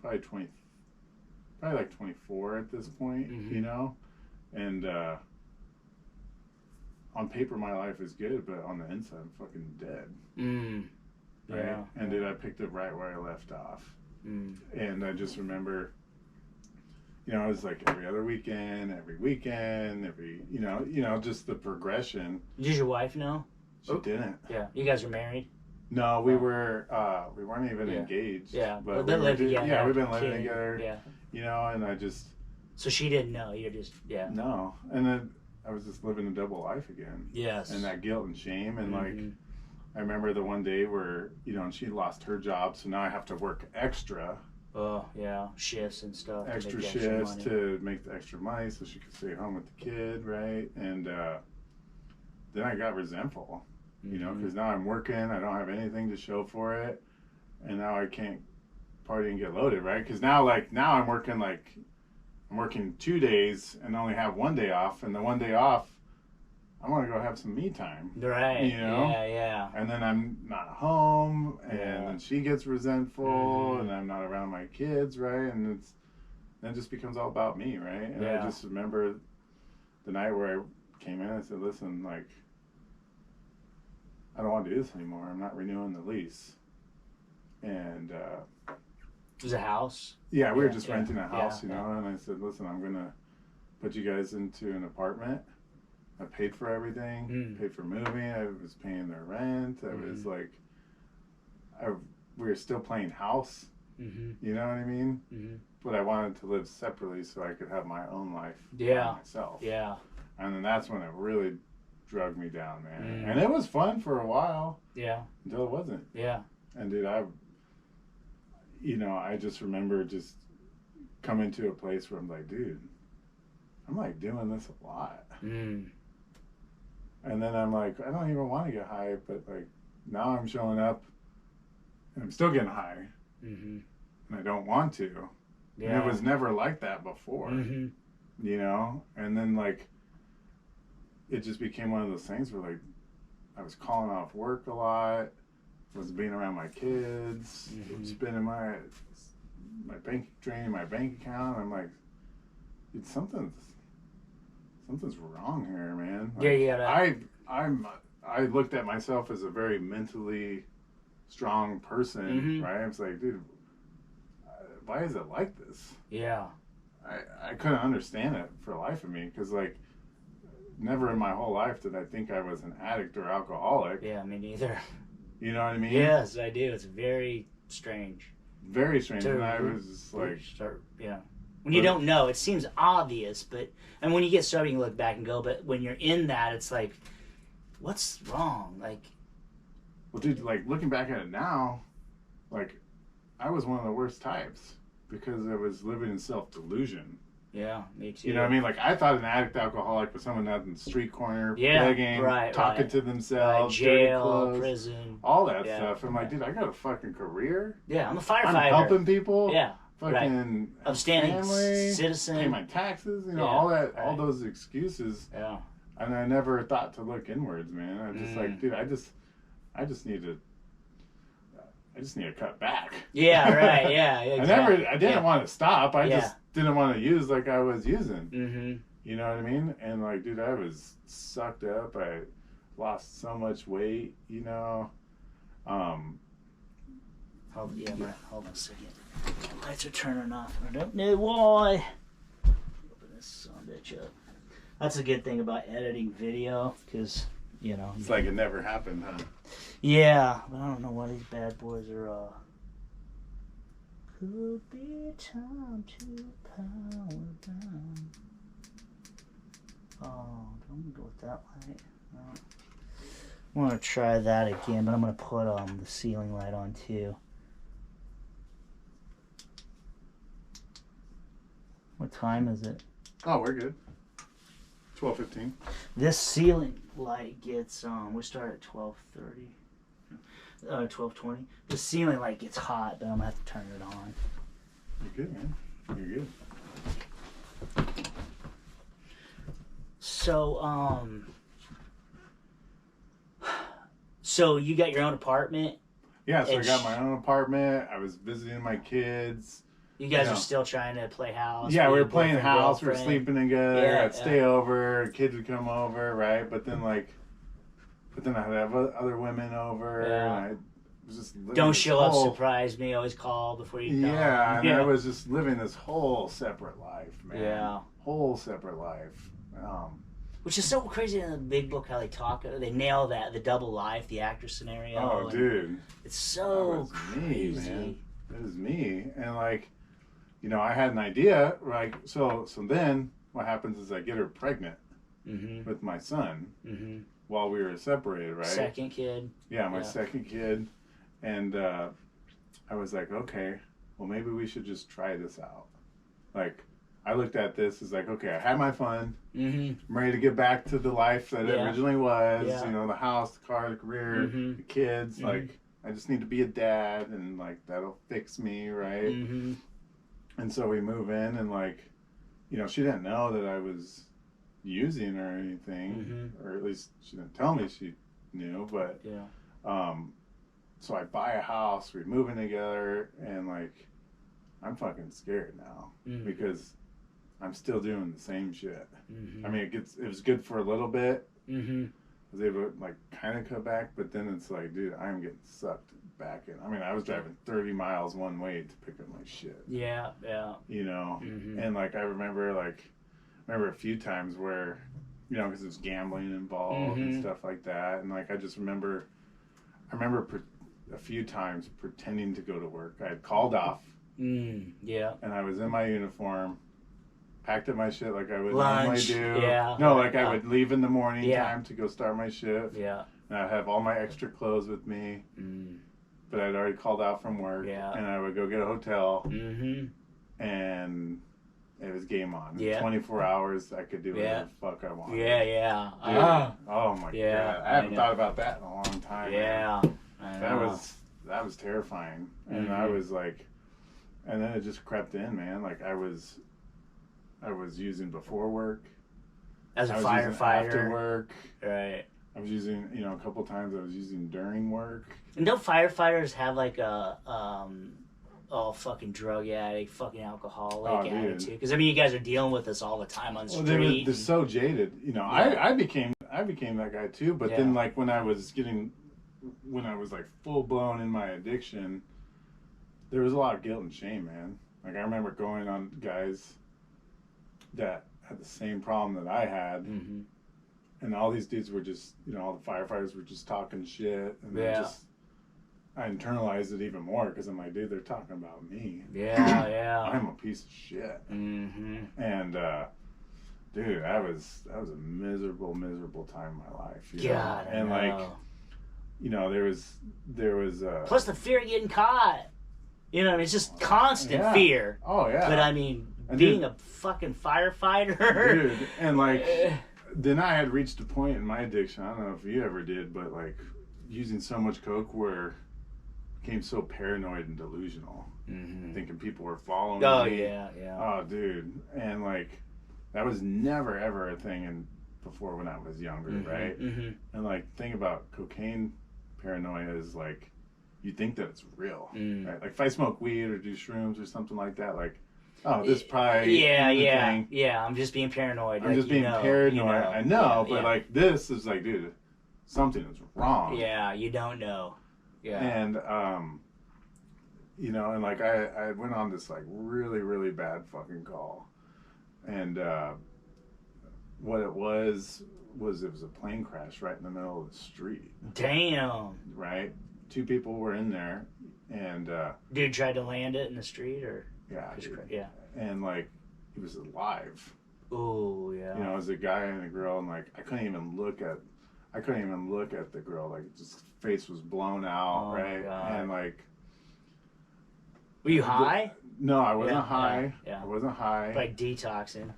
B: probably like 24 at this point, you know? And on paper my life is good, but on the inside I'm fucking dead. Right? Yeah. And dude, I picked up right where I left off. And I just remember, you know, it was like every other weekend, you know, just the progression.
A: Did your wife know?
B: She didn't.
A: Yeah. You guys were married?
B: No, we weren't even engaged.
A: Yeah.
B: But
A: we lived together.
B: Yeah, we've been living together.
A: Yeah.
B: You know, and I just.
A: So she didn't know. You're just
B: No, and then I was just living a double life again.
A: Yes.
B: And that guilt and shame, and like, I remember the one day where, you know, and she lost her job, so now I have to work extra.
A: Oh yeah, shifts and stuff.
B: Extra shifts to make the extra money so she could stay home with the kid, right? And then I got resentful, you know, because now I'm working, I don't have anything to show for it, and now I can't party and get loaded, right? Because now I'm working 2 days and only have 1 day off, and the 1 day off, I want to go have some me time.
A: Right.
B: You know?
A: Yeah.
B: And then I'm not home, and then she gets resentful, and I'm not around my kids, right? And then it just becomes all about me, right? And I just remember the night where I came in, I said, listen, like, I don't want to do this anymore. I'm not renewing the lease. And
A: it was a house.
B: Yeah, we were just renting a house, you know. And I said, listen, I'm gonna put you guys into an apartment. I paid for everything. Paid for moving. I was paying their rent. I was like, we were still playing house. You know what I mean? But I wanted to live separately so I could have my own life by myself. Yeah. And then that's when it really drug me down, man. And it was fun for a while. Yeah. Until it wasn't. Yeah. And dude, I just remember just coming to a place where I'm like, dude, I'm like doing this a lot. And then I'm like, I don't even want to get high, but like now I'm showing up and I'm still getting high. And I don't want to. Yeah. And it was never like that before. You know? And then like it just became one of those things where like I was calling off work a lot, was being around my kids, spending my draining my bank account. I'm like, dude, something's wrong here, man. Like, I looked at myself as a very mentally strong person, right? I was like, dude, why is it like this? Yeah. I couldn't understand it for the life of me because like never in my whole life did I think I was an addict or alcoholic.
A: Yeah, me neither.
B: You know what I mean?
A: Yes, I do. It's very strange.
B: Very strange. And I was just like...
A: When you don't know, it seems obvious, and when you get sober, you can look back and go, but when you're in that, it's like, what's wrong? Like...
B: Well, dude, like, looking back at it now, like, I was one of the worst types because I was living in self-delusion.
A: Yeah, me too.
B: You know what I mean? Like, I thought an addict alcoholic was someone out in the street corner, begging, talking to themselves,
A: jail,
B: clothes,
A: prison,
B: all that stuff. I'm like, dude, I got a fucking career.
A: Yeah, I'm a firefighter.
B: I'm helping people.
A: Yeah,
B: fucking
A: upstanding
B: family,
A: citizen,
B: pay my taxes. You know, all that, all those excuses. Yeah. And I never thought to look inwards, man. I was just like, dude, I just need to cut back.
A: Yeah, right. Yeah, exactly.
B: I didn't want to stop. I just didn't want to use like I was using. You know what I mean? And like, dude, I was sucked up. I lost so much weight. You know.
A: Hold on a second. The lights are turning off. I don't know why. Open this son of a bitch up. That's a good thing about editing video, because you know.
B: It's like it never happened, huh?
A: Yeah, but I don't know why these bad boys are, could be time to power down. Oh, I'm gonna go with that light. No. I'm gonna try that again, but I'm gonna put the ceiling light on too. What time is it?
B: Oh, we're good. 12:15.
A: This ceiling light gets we start at 12:30. 12:20. The ceiling light gets hot, but I'm gonna have to turn it on.
B: You're good, man. You're good.
A: So you got your own apartment?
B: Yeah, so I got my own apartment. I was visiting my kids.
A: You guys are still trying to play house?
B: Yeah, we were playing house. We were sleeping together. I'd stay over. Kids would come over, right? But then I'd have other women over, and I was just living
A: don't show up, surprise me. Always call before you come.
B: Yeah, and I was just living this whole separate life, man. Yeah, whole separate life.
A: Which is so crazy in the Big Book how they nail that, the double life, the actor scenario.
B: Oh, dude,
A: it's so crazy.
B: Me, man. It was me, and like, you know, I had an idea, like, so then what happens is I get her pregnant with my son. While we were separated, right?
A: Second kid.
B: Yeah, my second kid. And I was like, okay, well, maybe we should just try this out. Like, I looked at this as like, okay, I had my fun. I'm ready to get back to the life that it originally was. You know, the house, the car, the career, the kids. Like, I just need to be a dad, and like, that'll fix me, right? And so we move in, and like, you know, she didn't know that I was using or anything, or at least she didn't tell me she knew, but so I buy a house, we move in together, and like I'm fucking scared now because I'm still doing the same shit. I mean, it was good for a little bit, was able to like kind of cut back, but then it's like, dude, I am getting sucked back in. I mean, I was driving 30 miles one way to pick up my shit.
A: Yeah, yeah.
B: You know, and like I remember a few times where, you know, because there's gambling involved and stuff like that, and like I remember a few times pretending to go to work. I had called off.
A: Yeah.
B: And I was in my uniform, packed up my shit like I would
A: Lunch,
B: normally do.
A: Yeah.
B: No, like I would leave in the morning time to go start my shift.
A: Yeah.
B: And I'd have all my extra clothes with me. But I'd already called out from work.
A: Yeah.
B: And I would go get a hotel. And it was game on.
A: Yeah.
B: 24 hours, I could do whatever the fuck I wanted.
A: Yeah, yeah.
B: Dude, oh my God. I haven't thought about that in a long time.
A: Yeah.
B: That was terrifying. And I was like, and then it just crept in, man. Like I was using before work.
A: As a firefighter.
B: After work.
A: Right.
B: I was using, you know, a couple times I was using during work.
A: And don't firefighters have like a, fucking drug addict, fucking alcoholic attitude? Because I mean, you guys are dealing with this all the time on the street.
B: They're so jaded. You know, I became that guy too. But then like when I was like full blown in my addiction, there was a lot of guilt and shame, man. Like I remember going on guys that had the same problem that I had, and all these dudes were just, you know, all the firefighters were just talking shit, and I internalized it even more because I'm like, dude, they're talking about me.
A: Yeah, yeah.
B: I'm a piece of shit. And dude, that was a miserable time in my life.
A: God,
B: and like, you know, there was
A: plus the fear of getting caught. You know, it's just constant fear.
B: Oh yeah.
A: But I mean, being a fucking firefighter.
B: Dude, and like, then I had reached a point in my addiction. I don't know if you ever did, but like, using so much coke where I became so paranoid and delusional, thinking people were following me.
A: Oh yeah.
B: Oh, dude, and like, that was never ever a thing before when I was younger, right? And like, think about cocaine paranoia is like, you think that it's real, right? Like if I smoke weed or do shrooms or something like that, like, oh, this probably
A: yeah. I'm just being paranoid.
B: I'm just being paranoid. I know, but like this is like, dude, something is wrong.
A: Yeah, you don't know. Yeah.
B: And you know, and like I went on this like really, really bad fucking call, and what it was a plane crash right in the middle of the street.
A: Damn.
B: Right? 2 people were in there, and
A: dude tried to land it in the street, or
B: yeah, and like he was alive.
A: Oh yeah.
B: You know, it was a guy and a girl, and like I couldn't even look at the girl. Like, just face was blown out, right?
A: God.
B: And like,
A: were you high?
B: No, I wasn't high.
A: Yeah.
B: I wasn't high.
A: Like detoxing.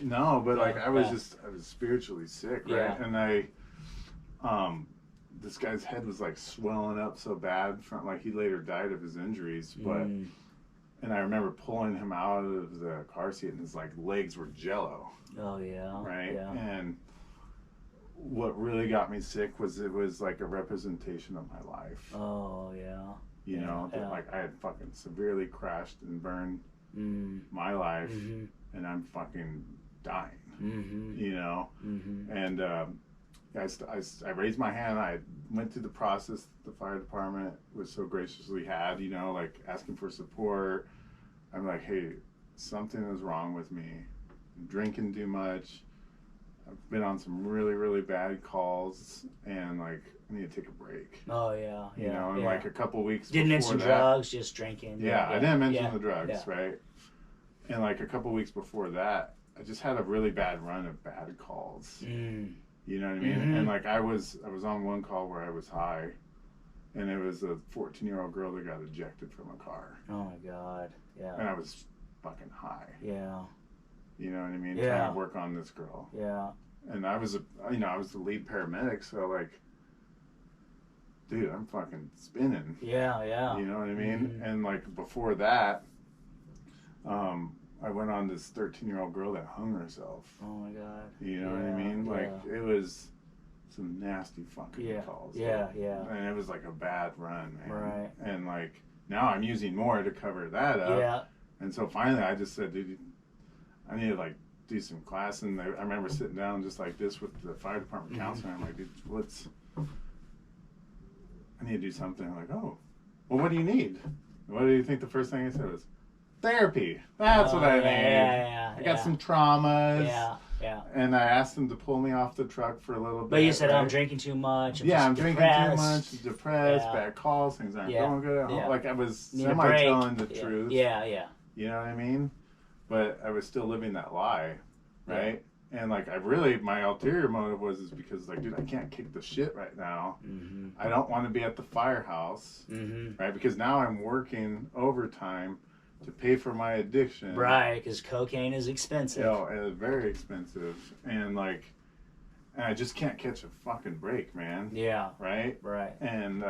B: No, but like I was spiritually sick, right?
A: Yeah.
B: And this guy's head was like swelling up so bad from, like, he later died of his injuries, but and I remember pulling him out of the car seat and his like legs were jello.
A: Oh yeah.
B: Right?
A: Yeah.
B: And what really got me sick was it was like a representation of my life.
A: Oh yeah.
B: You know, that like I had fucking severely crashed and burned my life, and I'm fucking dying. You know, and I raised my hand. I went through the process the fire department was so graciously had. You know, like asking for support. I'm like, hey, something is wrong with me. I'm drinking too much. I've been on some really, really bad calls, and like I need to take a break.
A: Oh yeah,
B: you know, and like a couple weeks
A: didn't
B: before
A: mention drugs, just drinking.
B: Yeah, I didn't mention the drugs, right? And like a couple weeks before that, I just had a really bad run of bad calls. You know what I mean? And like I was on one call where I was high, and it was a 14-year-old girl that got ejected from a car.
A: Oh my God, yeah.
B: And I was fucking high.
A: Yeah.
B: You know what I mean? Trying to work on this girl.
A: Yeah.
B: And I was the lead paramedic, so like, dude, I'm fucking spinning.
A: Yeah, yeah.
B: You know what I mean? And like before that, I went on this 13-year-old girl that hung herself.
A: Oh my God.
B: You know what I mean? Like it was some nasty fucking calls.
A: Yeah,
B: And it was like a bad run, man.
A: Right.
B: And like now I'm using more to cover that up.
A: Yeah.
B: And so finally I just said, dude, I need to like do some class, and I remember sitting down just like this with the fire department counselor. I'm like, dude, I need to do something. I'm like, oh, well, what do you need? What do you think the first thing I said was? Therapy. That's what I need. I got some traumas.
A: Yeah.
B: And I asked them to pull me off the truck for a little bit.
A: But you said, I'm drinking too much.
B: I'm drinking too much, depressed, bad calls, things aren't going good at home. Like I was semi-telling the truth.
A: Yeah.
B: You know what I mean? But I was still living that lie, right? Yeah. And like my ulterior motive is because like, dude, I can't kick the shit right now. Mm-hmm. I don't want to be at the firehouse, right? Because now I'm working overtime to pay for my addiction.
A: Right, because cocaine is expensive.
B: It's very expensive. And I just can't catch a fucking break, man.
A: Yeah.
B: Right?
A: Right.
B: And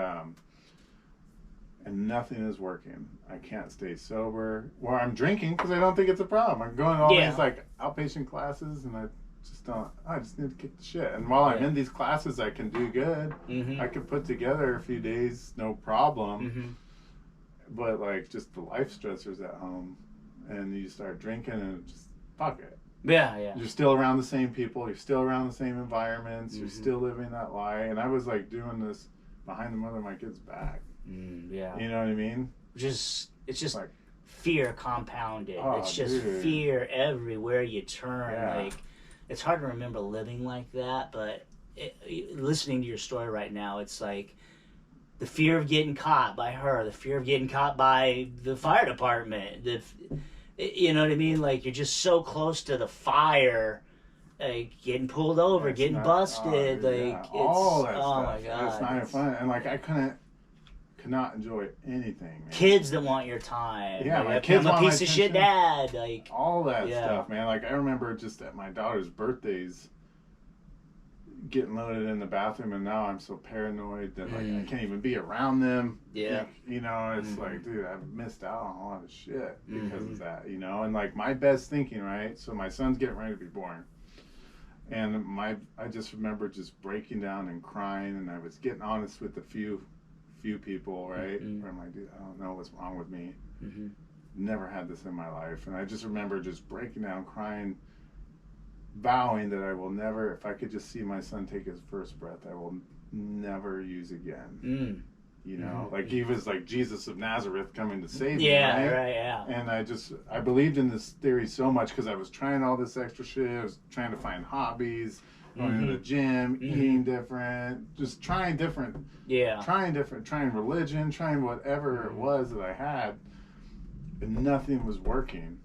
B: nothing is working. I can't stay sober. Well, I'm drinking because I don't think it's a problem. I'm going to all these like outpatient classes, and I just need to kick the shit. And while I'm in these classes, I can do good. Mm-hmm. I can put together a few days, no problem. Mm-hmm. But like just the life stressors at home, and you start drinking, and just fuck it.
A: Yeah.
B: You're still around the same people. You're still around the same environments. Mm-hmm. You're still living that lie. And I was like doing this behind the mother of my kid's back.
A: Yeah.
B: You know what I mean?
A: It's just like fear compounded. It's just
B: dude.
A: Fear everywhere you turn. Yeah. Like it's hard to remember living like that, but listening to your story right now, it's like the fear of getting caught by her, the fear of getting caught by the fire department. You know what I mean? Like you're just so close to the fire, like getting pulled over, getting busted.
B: All that stuff.
A: My God,
B: it's not even fun. And like I could not enjoy anything, man.
A: Kids that want your time.
B: Yeah,
A: like,
B: my kids want
A: I'm a piece of shit dad. Like
B: all that stuff, man. Like I remember just at my daughter's birthdays getting loaded in the bathroom, and now I'm so paranoid that like I can't even be around them.
A: Yeah.
B: You know, it's like, dude, I've missed out on a lot of shit because of that, you know? And like my best thinking, right? So my son's getting ready to be born. And I just remember just breaking down and crying, and I was getting honest with a few people, right? Where I'm like, dude, I don't know what's wrong with me. Never had this in my life. And I just remember just breaking down, crying, vowing that I will never, if I could just see my son take his first breath, I will never use again. You know, like he was like Jesus of Nazareth coming to save me.
A: Yeah.
B: And I believed in this theory so much because I was trying all this extra shit. I was trying to find hobbies, going to the gym, eating different, just trying different. Yeah. Trying religion, trying whatever it was that I had, and nothing was working.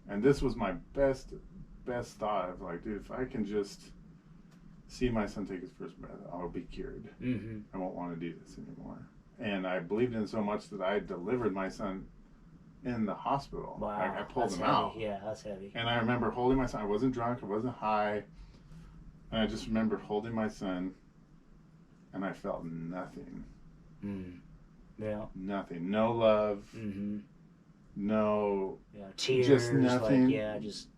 B: And this was my best thought of like, dude, if I can just see my son take his first breath, I'll be cured. I won't want to do this anymore. And I believed in it so much that I delivered my son in the hospital.
A: Wow.
B: Like I pulled him
A: heavy.
B: out.
A: Yeah, that's heavy.
B: And I remember holding my son. I wasn't drunk. I wasn't high. And I just remember holding my son, and I felt nothing.
A: Yeah.
B: Nothing. No love. No.
A: Yeah. Tears.
B: Just nothing.
A: Like, just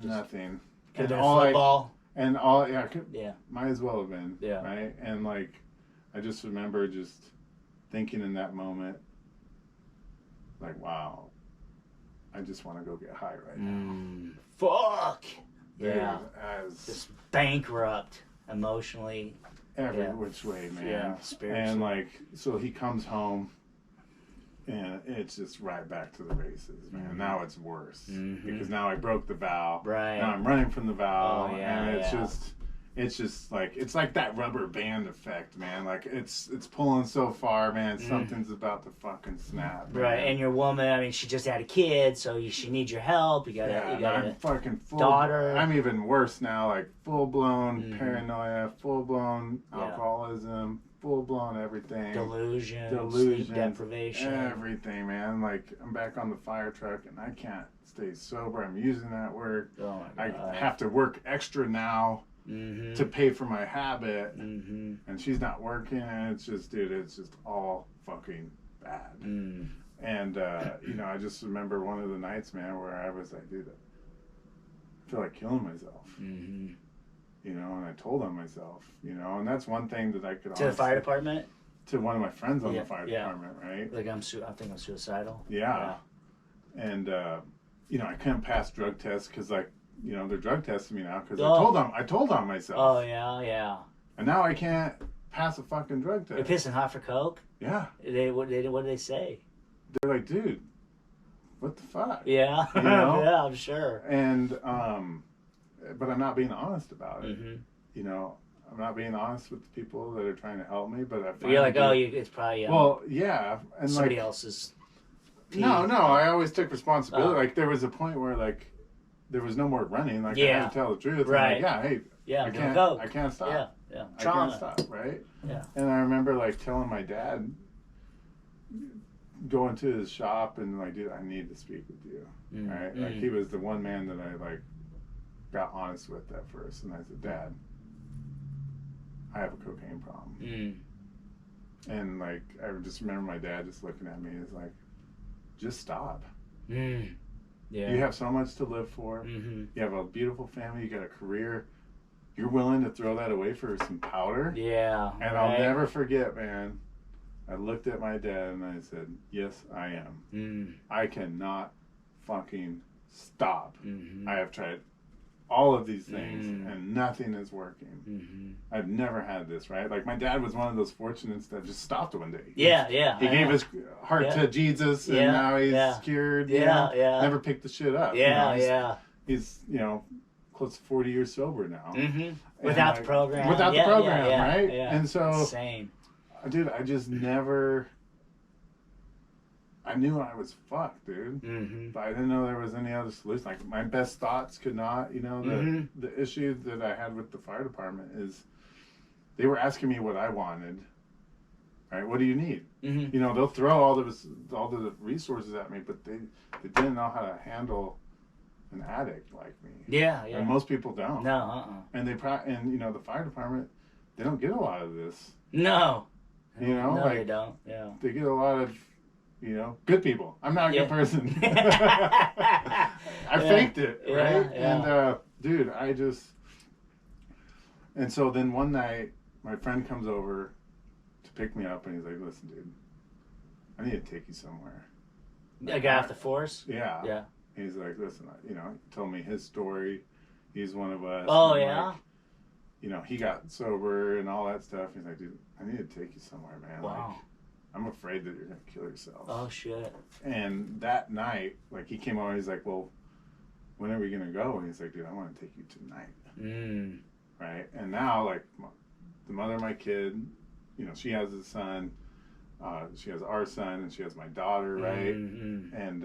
B: nothing.
A: Could have been a football.
B: Might as well have been.
A: Yeah.
B: Right. And like, I just remember just thinking in that moment, like, wow, I just want to go get high right now.
A: Fuck.
B: Dude,
A: yeah. Just bankrupt emotionally.
B: Every which way, man.
A: Yeah, spiritually.
B: And like, so he comes home, and it's just right back to the races, man. Now it's worse because now I broke the vow.
A: Right.
B: Now I'm running from the vow, and it's just like, it's like that rubber band effect, man. Like it's pulling so far, man. Something's about to fucking snap. Man.
A: Right. And your woman, I mean, she just had a kid, so she needs your help. You got
B: I'm fucking full
A: daughter.
B: I'm even worse now, like full blown paranoia, full blown alcoholism, full blown everything.
A: Delusion, sleep deprivation,
B: everything, man. Like I'm back on the fire truck, and I can't stay sober. I'm using that work.
A: Oh my God.
B: I have to work extra now. To pay for my habit, and she's not working, and it's just, dude, it's just all fucking bad. And you know, I just remember one of the nights, man, where I was like, dude, I feel like killing myself. You know, and I told on myself, you know, and that's one thing that I could
A: to the fire department,
B: to one of my friends on the fire department, right?
A: Like I think I'm suicidal.
B: And you know, I couldn't pass drug tests because like they're drug testing me now because I told on myself.
A: Oh, yeah, yeah.
B: And now I can't pass a fucking drug test.
A: You're pissing hot for coke?
B: Yeah.
A: What did they say?
B: They're like, dude, what the fuck?
A: Yeah. Yeah, I'm sure.
B: And, but I'm not being honest about it.
A: Mm-hmm.
B: I'm not being honest with the people that are trying to help me, but
A: you're like, it's probably...
B: well, yeah. And
A: somebody else's...
B: No, I always took responsibility. Like, there was a point where, like, there was no more running. Like, I had to tell the truth.
A: Right.
B: I'm like, hey,
A: I
B: can't stop.
A: Yeah.
B: I can't stop, right?
A: Yeah.
B: And I remember, like, telling my dad, going to his shop and, like, dude, I need to speak with you, right? Like, he was the one man that I, like, got honest with at first. And I said, Dad, I have a cocaine problem. And, like, I just remember my dad just looking at me and was like, just stop. Yeah. You have so much to live for. You have a beautiful family. You got a career. You're willing to throw that away for some powder?
A: Yeah.
B: And I'll never forget, man. I looked at my dad and I said, yes, I am. I cannot fucking stop. I have tried all of these things and nothing is working. I've never had this, right? Like, my dad was one of those fortunates that just stopped one day.
A: Yeah.
B: He gave his heart to Jesus and now he's cured. Never picked the shit up. He's close to 40 years sober now.
A: Without the program.
B: Without the program, right?
A: Yeah.
B: And so,
A: insane.
B: Dude, I just never... I knew I was fucked, dude. But I didn't know there was any other solution. Like, my best thoughts could not, the issue that I had with the fire department is they were asking me what I wanted. Right? What do you need? They'll throw all the resources at me, but they didn't know how to handle an addict like me.
A: Yeah.
B: And most people don't.
A: No.
B: And the fire department, they don't get a lot of this.
A: No.
B: No,
A: like, they don't. Yeah.
B: They get a lot of good people. I'm not a good person. I faked it, right? And dude, and so then one night my friend comes over to pick me up and he's like, listen, dude, I need to take you somewhere.
A: A guy off the force?
B: Yeah. He's like, listen, he told me his story. He's one of us.
A: Oh, yeah?
B: Like, he got sober and all that stuff. He's like, dude, I need to take you somewhere, man.
A: Wow.
B: Like, I'm afraid that you're going to kill yourself.
A: Oh, shit.
B: And that night, like, he came over and he's like, well, when are we going to go? And he's like, dude, I want to take you tonight. Right? And now, like, the mother of my kid, she has a son. She has our son and she has my daughter, right? And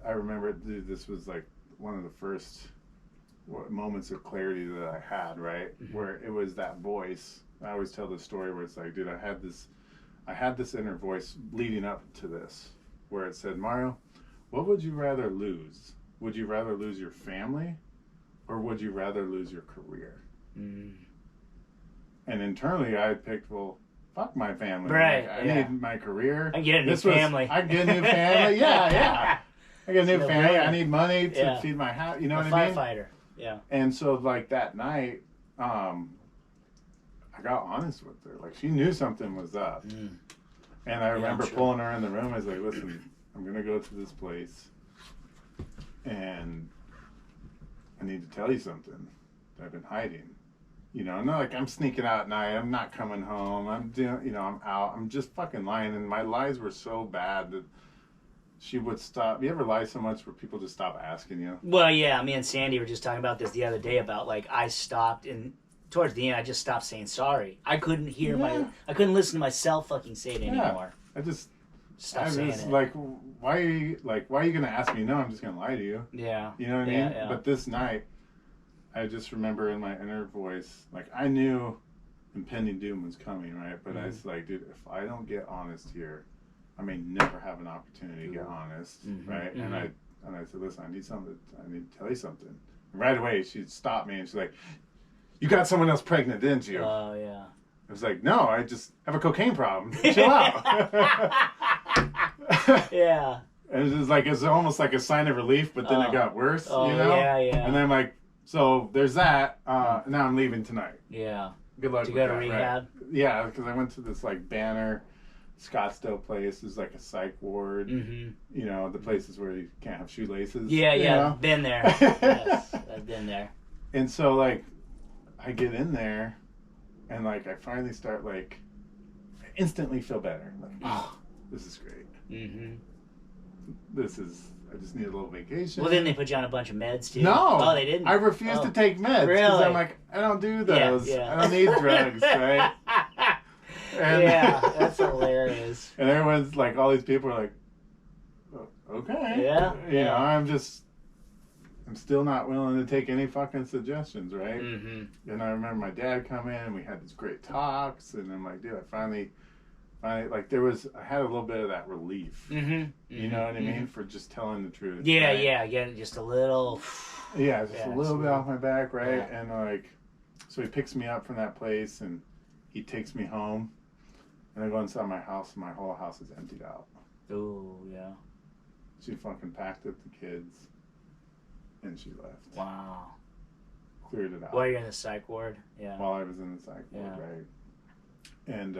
B: I remember, dude, this was, like, one of the first moments of clarity that I had, right? Where it was that voice. I always tell this story where it's like, dude, I had this inner voice leading up to this, where it said, Mario, what would you rather lose? Would you rather lose your family, or would you rather lose your career? And internally, I picked, well, fuck my family.
A: Right.
B: Like, I need my career.
A: I get a new family.
B: I get a new family. Yeah. I get a new family. I need money to feed my house. You know what I mean?
A: Firefighter. Yeah.
B: And so, like, that night, I got honest with her. Like, she knew something was up. And I remember pulling her in the room. I was like, listen, I'm going to go to this place. And I need to tell you something that I've been hiding. Not like I'm sneaking out at night. I'm not coming home. I'm doing, I'm out. I'm just fucking lying. And my lies were so bad that she would stop. You ever lie so much where people just stop asking you?
A: Well, yeah. Me and Sandy were just talking about this the other day about, like, I stopped and towards the end I just stopped saying sorry. I couldn't hear I couldn't listen to myself fucking say it anymore.
B: I just
A: stopped saying it.
B: Like, why are you gonna ask me? No, I'm just gonna lie to you.
A: Yeah.
B: You know what I mean? Yeah. But this night, I just remember in my inner voice, like, I knew impending doom was coming, right? But I was like, dude, if I don't get honest here, I may never have an opportunity to get honest, right? And I said, listen, I need to tell you something. And right away, she stopped me and she's like, you got someone else pregnant, didn't you?
A: Oh, yeah.
B: I was like, no, I just have a cocaine problem. Chill out.
A: Yeah.
B: And it's almost like a sign of relief, but then it got worse,
A: Yeah.
B: And then I'm like, so there's that. Now I'm leaving tonight.
A: Yeah.
B: Good luck
A: to
B: with
A: go
B: that,
A: to rehab?
B: Right? Yeah, because I went to this, like, banner Scottsdale place is like a psych ward.
A: Mm-hmm.
B: You know, the places where you can't have shoelaces.
A: Yeah,
B: you
A: yeah,
B: know?
A: been there. Yes, I've been there.
B: And so, like, I get in there, and, like, I finally start, like, I instantly feel better. Like, oh, this is great.
A: Mm-hmm.
B: I just need a little vacation.
A: Well, then they put you on a bunch of meds, too.
B: No.
A: Oh, they didn't?
B: I refuse to take meds.
A: Really?
B: Because I'm like, I don't do those.
A: Yeah.
B: I don't need drugs, right? And,
A: yeah, that's hilarious.
B: And everyone's like, all these people are like, okay.
A: Yeah.
B: You know, I'm still not willing to take any fucking suggestions, right?
A: Mm-hmm.
B: And I remember my dad come in and we had these great talks, and I'm like, dude, I finally, like, I had a little bit of that relief.
A: Mm-hmm.
B: You know what I mean? For just telling the truth.
A: Yeah,
B: right?
A: yeah, just a little.
B: Yeah, just a little bit off my back, right?
A: Yeah.
B: And, like, so he picks me up from that place and he takes me home. And I go inside my house and my whole house is emptied out.
A: Ooh, yeah.
B: She fucking packed up the kids and she left.
A: Wow.
B: Cleared it out.
A: While you're in the psych ward? Yeah.
B: While I was in the psych ward, right? And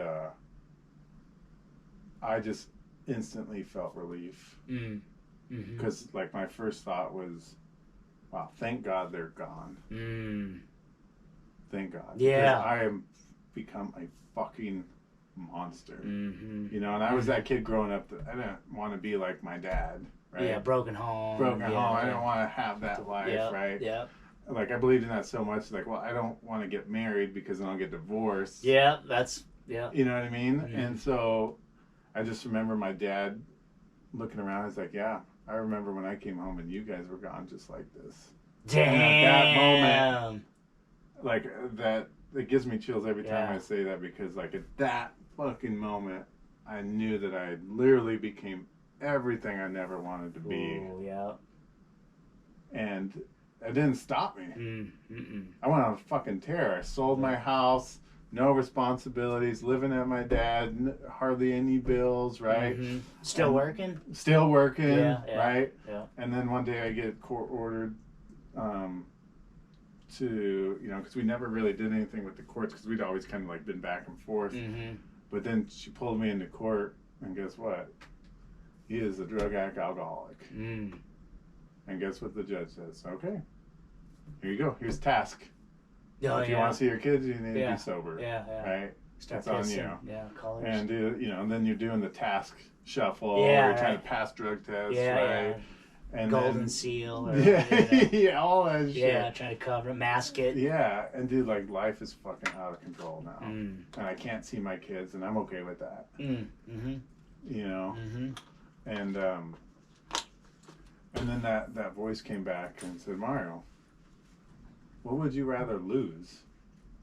B: I just instantly felt relief. Because, like, my first thought was, wow, thank God they're gone. Thank God.
A: Yeah.
B: Because I have become a fucking monster. You know, and I was that kid growing up that I didn't want to be like my dad, right?
A: Yeah, broken home.
B: I didn't want to have that life, right?
A: Yeah.
B: Like, I believed in that so much, like, well, I don't want to get married because then I'll get divorced.
A: Yeah,
B: You know what I mean? And so I just remember my dad looking around. He's like, yeah, I remember when I came home and you guys were gone just like this.
A: Damn.
B: And at that moment, like, that, it gives me chills every time I say that, because, like, at that fucking moment, I knew that I literally became everything I never wanted to be.
A: Ooh, yeah.
B: And it didn't stop me. I went on a fucking tear. I sold my house, no responsibilities, living at my dad, hardly any bills, right?
A: Still working?
B: Still working,
A: yeah,
B: right?
A: Yeah.
B: And then one day I get court ordered to, you know, because we never really did anything with the courts, because we'd always kind of, like, been back and forth. But then she pulled me into court, and guess what? He is a drug alcoholic. And guess what the judge says? Okay, here you go. Here's task. If you want to see your kids, you need to be sober. Right?
A: Start
B: it's on you.
A: College.
B: And you know, and then you're doing the task shuffle. You're trying to pass drug tests, right? And
A: Golden
B: then,
A: seal.
B: Or, yeah, all that shit.
A: Yeah, trying to cover it, mask it.
B: Yeah, and dude, like, life is fucking out of control now, and I can't see my kids, and I'm okay with that. You know, and then that voice came back and said, Mario, what would you rather lose?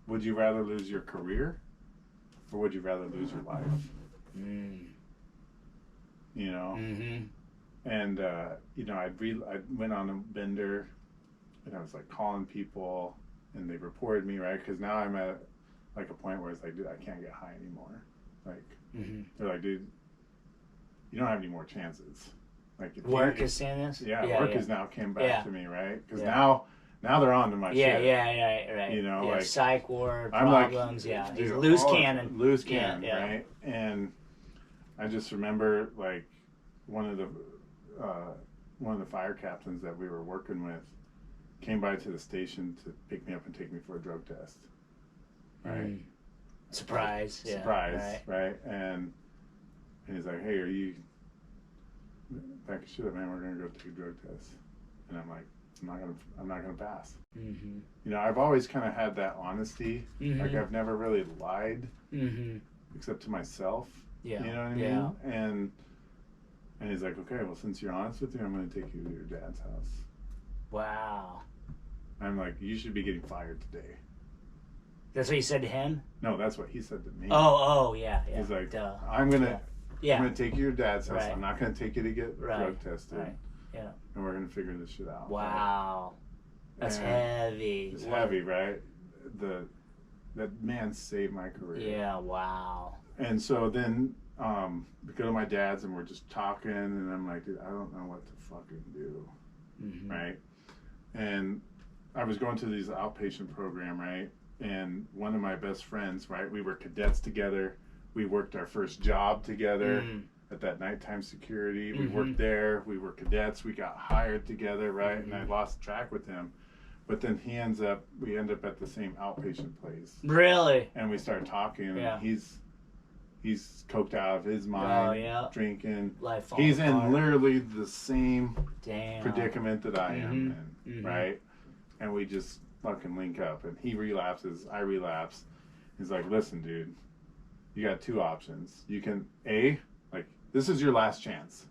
B: Would you rather lose your career, or would you rather lose your life? You know? And, you know, I went on a bender, and I was, like, calling people, and they reported me, right? Because now I'm at, like, a point where it's like, dude, I can't get high anymore. Like, they're like, dude, you don't have any more chances. Like, if
A: work is saying this?
B: Yeah, work has now came back to me, right? Because now they're on to my shit.
A: Right.
B: You know,
A: like, psych ward,
B: I'm
A: problems,
B: like,
A: He's
B: dude,
A: loose cannon.
B: Loose cannon, right? And I just remember, like, one of the fire captains that we were working with came by to the station to pick me up and take me for a drug test. Right?
A: Surprise.
B: Right? And he's like, hey, are you back of shit, man, we're gonna go take a drug test. And I'm like, I'm not gonna pass. You know, I've always kind of had that honesty. Like, I've never really lied, except to myself. You know what I mean? And he's like, okay, well, since you're honest with me, I'm going to take you to your dad's house.
A: Wow.
B: I'm like, you should be getting fired today.
A: That's what you said to him?
B: No, that's what he said to me.
A: Oh, yeah.
B: He's like,
A: duh.
B: I'm going to take you to your dad's house.
A: Right.
B: I'm not going to take you to get drug tested.
A: Right. Yeah.
B: And we're going to figure this shit out.
A: Wow. That's heavy.
B: It's heavy, right? That man saved my career.
A: Yeah, wow.
B: And so then we go to my dad's and we're just talking, and I'm like, dude, I don't know what to fucking do, right? And I was going to these outpatient program, right? And one of my best friends, right? We were cadets together. We worked our first job together at that nighttime security. We worked there. We were cadets. We got hired together, right? And I lost track with him. But then we end up at the same outpatient place.
A: Really?
B: And we start talking.
A: Yeah.
B: And he's coked out of his mind, drinking.
A: Life
B: he's
A: apart.
B: in literally the same
A: Damn.
B: predicament that I am in, right? And we just fucking link up. And he relapses, I relapse. He's like, listen, dude, you got two options. You can, this is your last chance.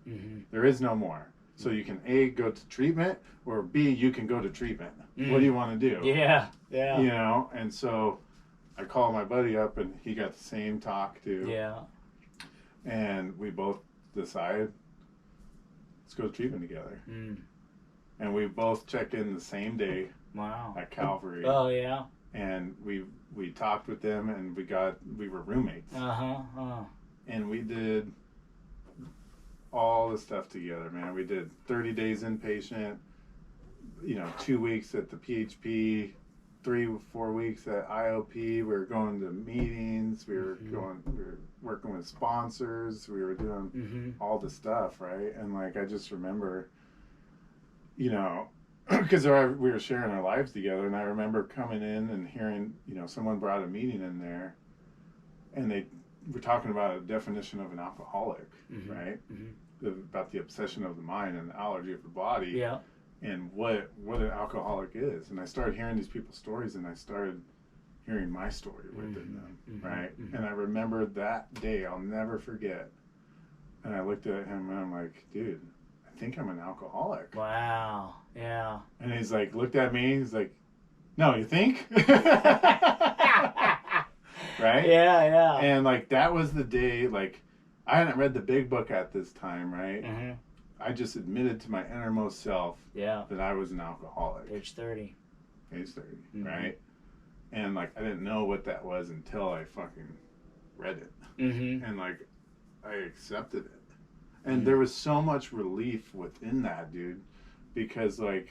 B: There is no more. So you can A, go to treatment, or B, you can go to treatment. What do you want to do?
A: Yeah.
B: You know, and so I call my buddy up, and he got the same talk too.
A: Yeah.
B: And we both decided, let's go to treatment together. And we both checked in the same day.
A: Wow.
B: At Calvary.
A: Oh yeah.
B: And we talked with them, and we were roommates. And we did all the stuff together, man. We did 30 days inpatient, 2 weeks at the PHP, 3-4 weeks at IOP. We were going to meetings. We were working with sponsors. We were doing all the stuff, right? And I just remember, because we were sharing our lives together, and I remember coming in and hearing, someone brought a meeting in there, and they were talking about a definition of an alcoholic, right? About the obsession of the mind and the allergy of the body.
A: Yeah.
B: And what an alcoholic is. And I started hearing these people's stories, and I started hearing my story within them, right? And I remember that day, I'll never forget. And I looked at him, and I'm like, dude, I think I'm an alcoholic.
A: Wow. Yeah.
B: And he's like, looked at me, he's like, no, you think? Right?
A: Yeah.
B: And that was the day, I hadn't read the big book at this time, right? I just admitted to my innermost self that I was an alcoholic.
A: Age 30.
B: Right? And I didn't know what that was until I fucking read it. And I accepted it. And there was so much relief within that, dude, because I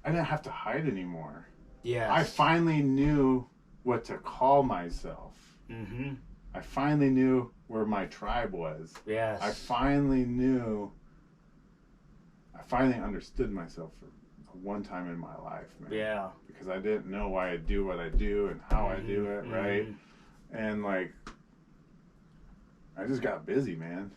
B: didn't have to hide anymore.
A: Yes.
B: I finally knew what to call myself. I finally knew where my tribe was.
A: Yes.
B: I finally understood myself for one time in my life, man.
A: Yeah.
B: Because I didn't know why I do what I do and how I do it, right? And I just got busy, man.